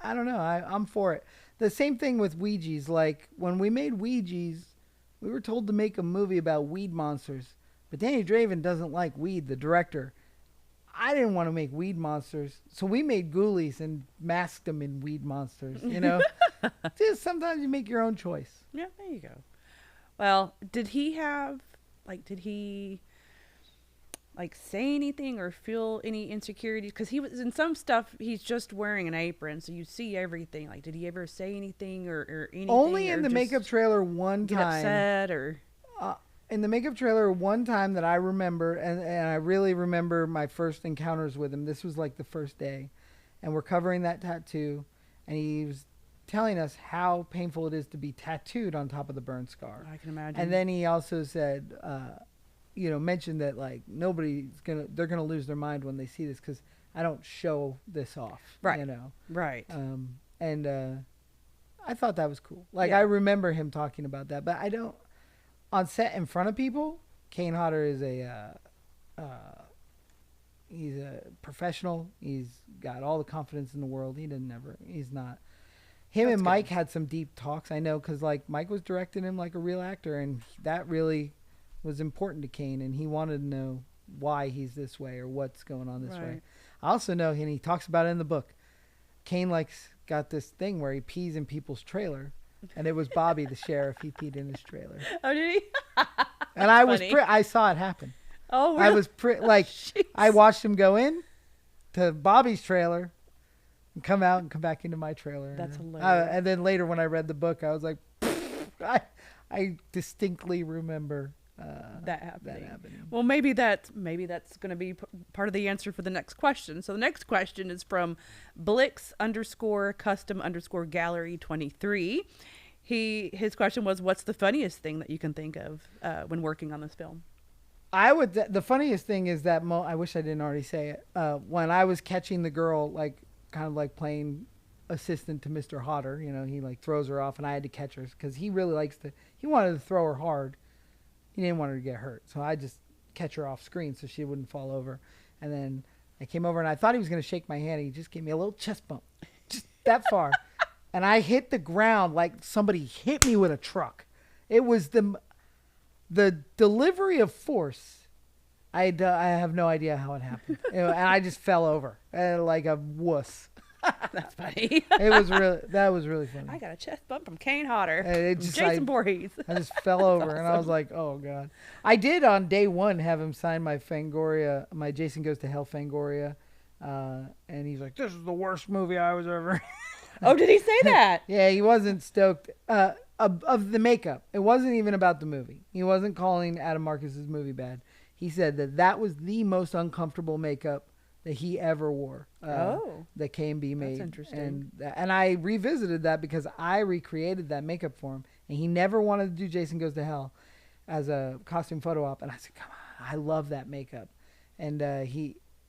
I don't know, I'm for it. The same thing with Ouija's. Like, when we made Ouija's, we were told to make a movie about weed monsters. But Danny Draven doesn't like weed, the director. I didn't want to make weed monsters. So we made Ghoulies and masked them in weed monsters, Just sometimes you make your own choice. Yeah, there you go. Well, did he say anything or feel any insecurities? Because he was in some stuff, he's just wearing an apron, so you see everything. Did he ever say anything or anything? Only in the makeup trailer one time. Get upset or? In the makeup trailer one time that I remember, and I really remember my first encounters with him. This was the first day, and we're covering that tattoo, and he was telling us how painful it is to be tattooed on top of the burn scar. I can imagine. And then he also said, mentioned that they're gonna lose their mind when they see this because I don't show this off. Right. Right. And I thought that was cool. I remember him talking about that, but I don't. On set in front of people, Kane Hodder is he's a professional. He's got all the confidence in the world. He's not. Him and Mike had some deep talks, I know, because Mike was directing him like a real actor, and that really was important to Kane, and he wanted to know why he's this way or what's going on this way. I also know, and he talks about it in the book, Kane got this thing where he pees in people's trailer, and it was Bobby the sheriff. He peed in his trailer. Oh, did he? And I saw it happen. Oh, really? I was I watched him go in to Bobby's trailer and come out and come back into my trailer. That's hilarious. And then later when I read the book, I was like, I distinctly remember that happening. Well, maybe that's going to be part of the answer for the next question. So the next question is from Blix_custom_gallery23. His question was, what's the funniest thing that you can think of when working on this film? The funniest thing is that I wish I didn't already say it. When I was catching the girl, kind of playing assistant to Mr. Hodder, he throws her off, and I had to catch her because he really he wanted to throw her hard. He didn't want her to get hurt. So I just catch her off screen so she wouldn't fall over. And then I came over and I thought he was going to shake my hand. He just gave me a little chest bump, just that far. And I hit the ground like somebody hit me with a truck. It was The delivery of force, I have no idea how it happened. And I just fell over like a wuss. That's funny. That was really funny. I got a chest bump from Kane Hodder. Jason Voorhees. I just fell over awesome. and I was like, oh God. I did on day one have him sign my Fangoria, my Jason Goes to Hell Fangoria. And he's like, this is the worst movie I was ever. Oh, did he say that? Yeah, he wasn't stoked of the makeup. It wasn't even about the movie. He wasn't calling Adam Marcus's movie bad. He said that was the most uncomfortable makeup that he ever wore. That K&B made. That's interesting. And I revisited that because I recreated that makeup for him, and he never wanted to do Jason Goes to Hell as a costume photo op. And I said, come on, I love that makeup. And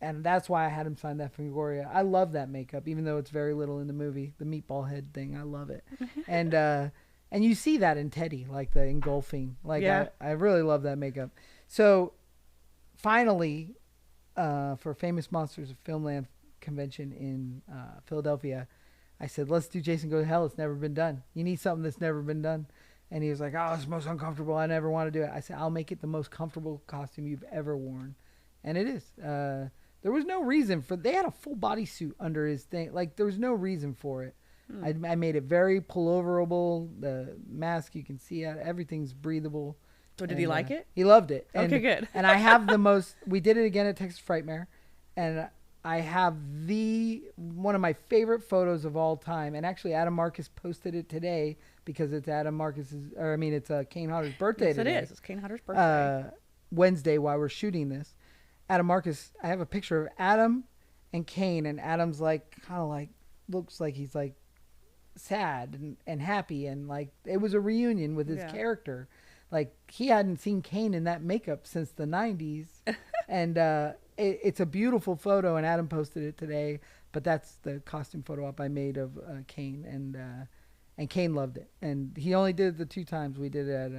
and that's why I had him sign that Fangoria. I love that makeup, even though it's very little in the movie. The meatball head thing, I love it. And you see that in Teddy, like the engulfing. Like I really love that makeup. So finally, for Famous Monsters of Filmland convention in Philadelphia, I said, let's do Jason Goes to Hell. It's never been done. You need something that's never been done. And he was like, oh, it's the most uncomfortable. I never want to do it. I said, I'll make it the most comfortable costume you've ever worn. And it is. There was no reason they had a full bodysuit under his thing. Like, there was no reason for it. I made it very pulloverable. The mask, you can see it. Everything's breathable. So did he like it? He loved it. Okay, good. And I have we did it again at Texas Frightmare. And I have one of my favorite photos of all time. And actually, Adam Marcus posted it today because it's it's Kane Hodder's birthday today. Yes, it is. It's Kane Hodder's birthday. Wednesday while we're shooting this. Adam Marcus, I have a picture of Adam and Kane, and Adam's looks like he's like sad and happy, and like it was a reunion with his character. Like he hadn't seen Kane in that makeup since the 90s. And it's a beautiful photo, and Adam posted it today, but that's the costume photo op I made of Kane, and Kane loved it. And he only did it the 2 times. We did it at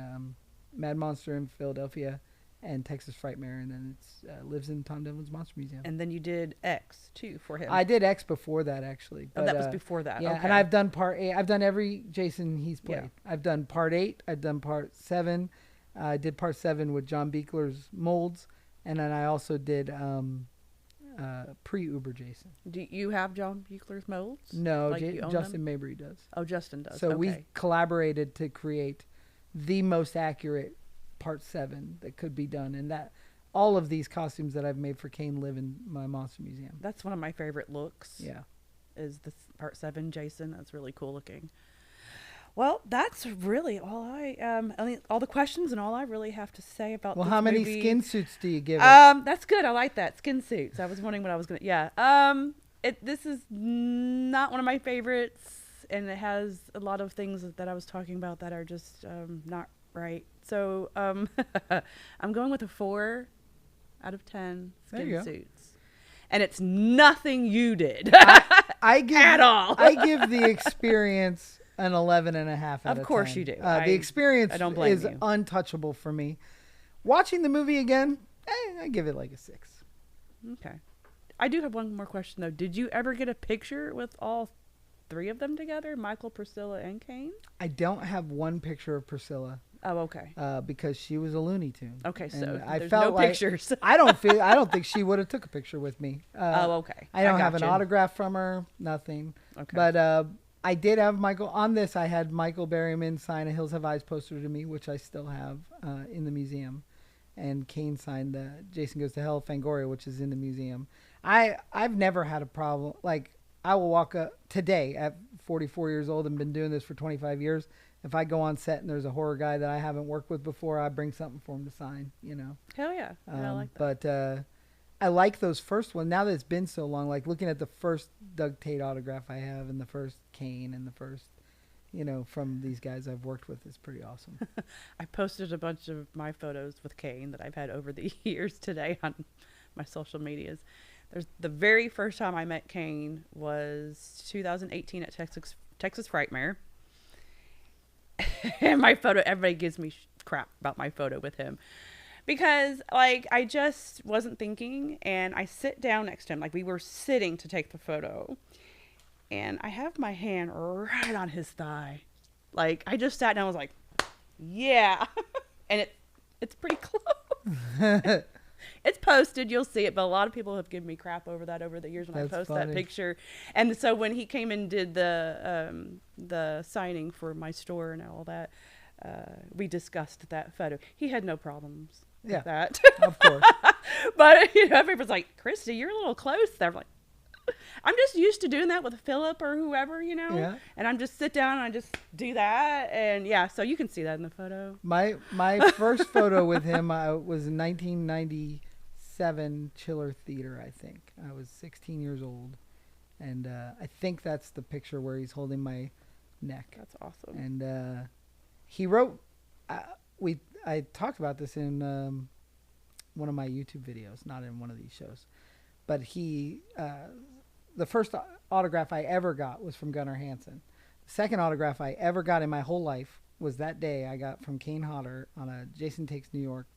Mad Monster in Philadelphia and Texas Frightmare, and then it lives in Tom Devlin's Monster Museum. And then you did X too for him. I did X before that, actually. But, that was before that. Yeah, okay. And I've done part 8. I've done every Jason he's played. Yeah. I've done part 8. I've done part 7. I did part 7 with John Buechler's molds, and then I also did pre-Uber Jason. Do you have John Buechler's molds? No, Justin Mabry does. Oh, Justin does. So we collaborated to create the most accurate part 7 that could be done, and that all of these costumes that I've made for Kane live in my Monster Museum. That's one of my favorite looks. Yeah, is this part 7 Jason. That's really cool looking. Well, that's really all all the questions and all I really have to say about this how many movie. skin suits do you give it? That's good. I like that. Skin suits. I was wondering what I was going to... Yeah. This is not one of my favorites, and it has a lot of things that I was talking about that are just not right. So I'm going with a 4 out of 10 skin suits. And it's nothing you did. I give, at all. I give the experience an 11.5 out of 10. Of course you do. The experience I don't blame is you. untouchable for me. Watching the movie again, I give it like a 6. Okay. I do have one more question, though. Did you ever get a picture with all 3 of them together? Michael, Priscilla, and Kane? I don't have one picture of Priscilla. Oh, okay. Because she was a Looney Tune. Okay, so I there's felt no like pictures. I don't think she would have took a picture with me. Oh, okay. I don't have an you. autograph from her. Nothing. Okay. But I did have Michael on this. I had Michael Berryman sign a Hills Have Eyes poster to me, which I still have in the museum, and Kane signed the Jason Goes to Hell Fangoria, which is in the museum. I've never had a problem. Like, I will walk up today at 44 years old and been doing this for 25 years. If I go on set and there's a horror guy that I haven't worked with before, I bring something for him to sign, you know. Hell yeah. I like that. But I like those first ones. Now that it's been so long, like looking at the first Doug Tate autograph I have and the first Kane and the first, you know, from these guys I've worked with is pretty awesome. I posted a bunch of my photos with Kane that I've had over the years today on my social medias. There's the very first time I met Kane was 2018 at Texas Frightmare. And my photo, everybody gives me crap about my photo with him. Because, like, I just wasn't thinking, and I sit down next to him. Like, we were sitting to take the photo. And I have my hand right on his thigh. Like, I just sat down and was like, yeah. And It's pretty close. It's posted. You'll see it. But a lot of people have given me crap over that over the years when I post that picture. And so when he came and did the signing for my store and all that, we discussed that photo. He had no problems with that. Of course. But, you know, everybody's like, Kristy, you're a little close there. I'm like, I'm just used to doing that with Philip or whoever, you know. Yeah. And I'm just sit down and I just do that. And, yeah, so you can see that in the photo. My first photo with him was in 1997 Chiller Theater, I think. I was 16 years old. And I think that's the picture where he's holding my neck. That's awesome. And he wrote, I talked about this in one of my YouTube videos, not in one of these shows. But the first autograph I ever got was from Gunnar Hansen. The second autograph I ever got in my whole life was that day I got from Kane Hodder on a Jason Takes New York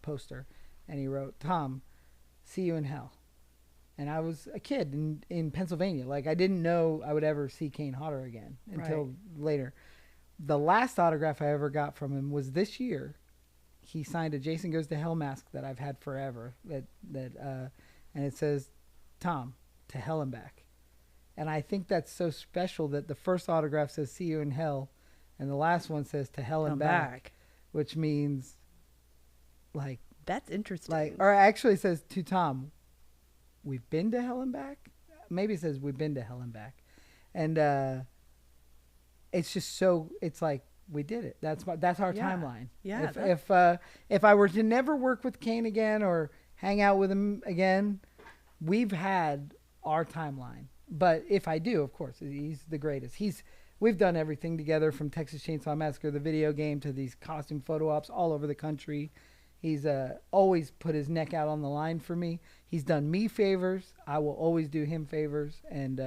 poster. And he wrote, Tom, see you in hell. And I was a kid in Pennsylvania. Like, I didn't know I would ever see Kane Hodder again until later. The last autograph I ever got from him was this year. He signed a Jason Goes to Hell mask that I've had forever. And it says, Tom, to hell and back. And I think that's so special that the first autograph says, see you in hell. And the last one says, to hell and back. Which means, like... That's interesting. Like, or actually it says, to Tom, we've been to hell and back? Maybe it says, we've been to hell and back. And it's just so... It's like, we did it. That's our timeline. Yeah. If I were to never work with Kane again or hang out with him again, we've had our timeline. But if I do, of course, he's the greatest. We've done everything together, from Texas Chainsaw Massacre, the video game, to these costume photo ops all over the country. He's always put his neck out on the line for me. He's done me favors. I will always do him favors. And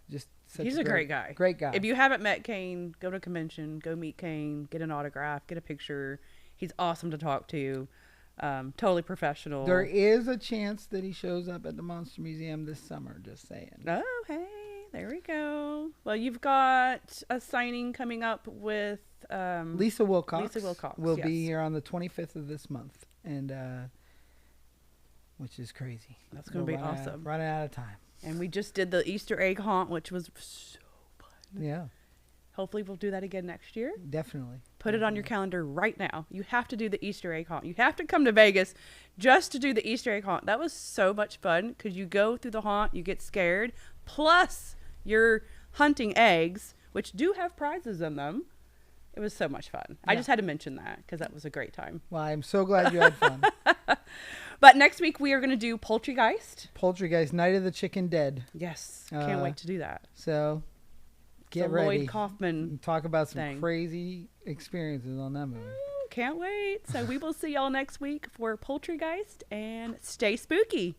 just he's a great guy. Great guy. If you haven't met Kane, go to a convention, go meet Kane, get an autograph, get a picture. He's awesome to talk to. Totally professional. There is a chance that he shows up at the Monster Museum this summer, just saying. Oh, hey, there we go. Well, you've got a signing coming up with Lisa Wilcox. Lisa Wilcox will be here on the 25th of this month, and which is crazy. That's going to be awesome. Running out of time. And we just did the Easter egg haunt, which was so fun. Yeah. Hopefully we'll do that again next year. Definitely. Put it on your calendar right now. You have to do the Easter egg haunt. You have to come to Vegas just to do the Easter egg haunt. That was so much fun because you go through the haunt, you get scared, plus you're hunting eggs, which do have prizes in them. It was so much fun. Yeah. I just had to mention that because that was a great time. Well, I'm so glad you had fun. But next week we are going to do Poultrygeist. Poultrygeist, Night of the Chicken Dead. Yes. Can't wait to do that. So get ready. Lloyd Kaufman. Talk about some crazy experiences on that movie. Can't wait. So we will see y'all next week for Poultrygeist, and stay spooky.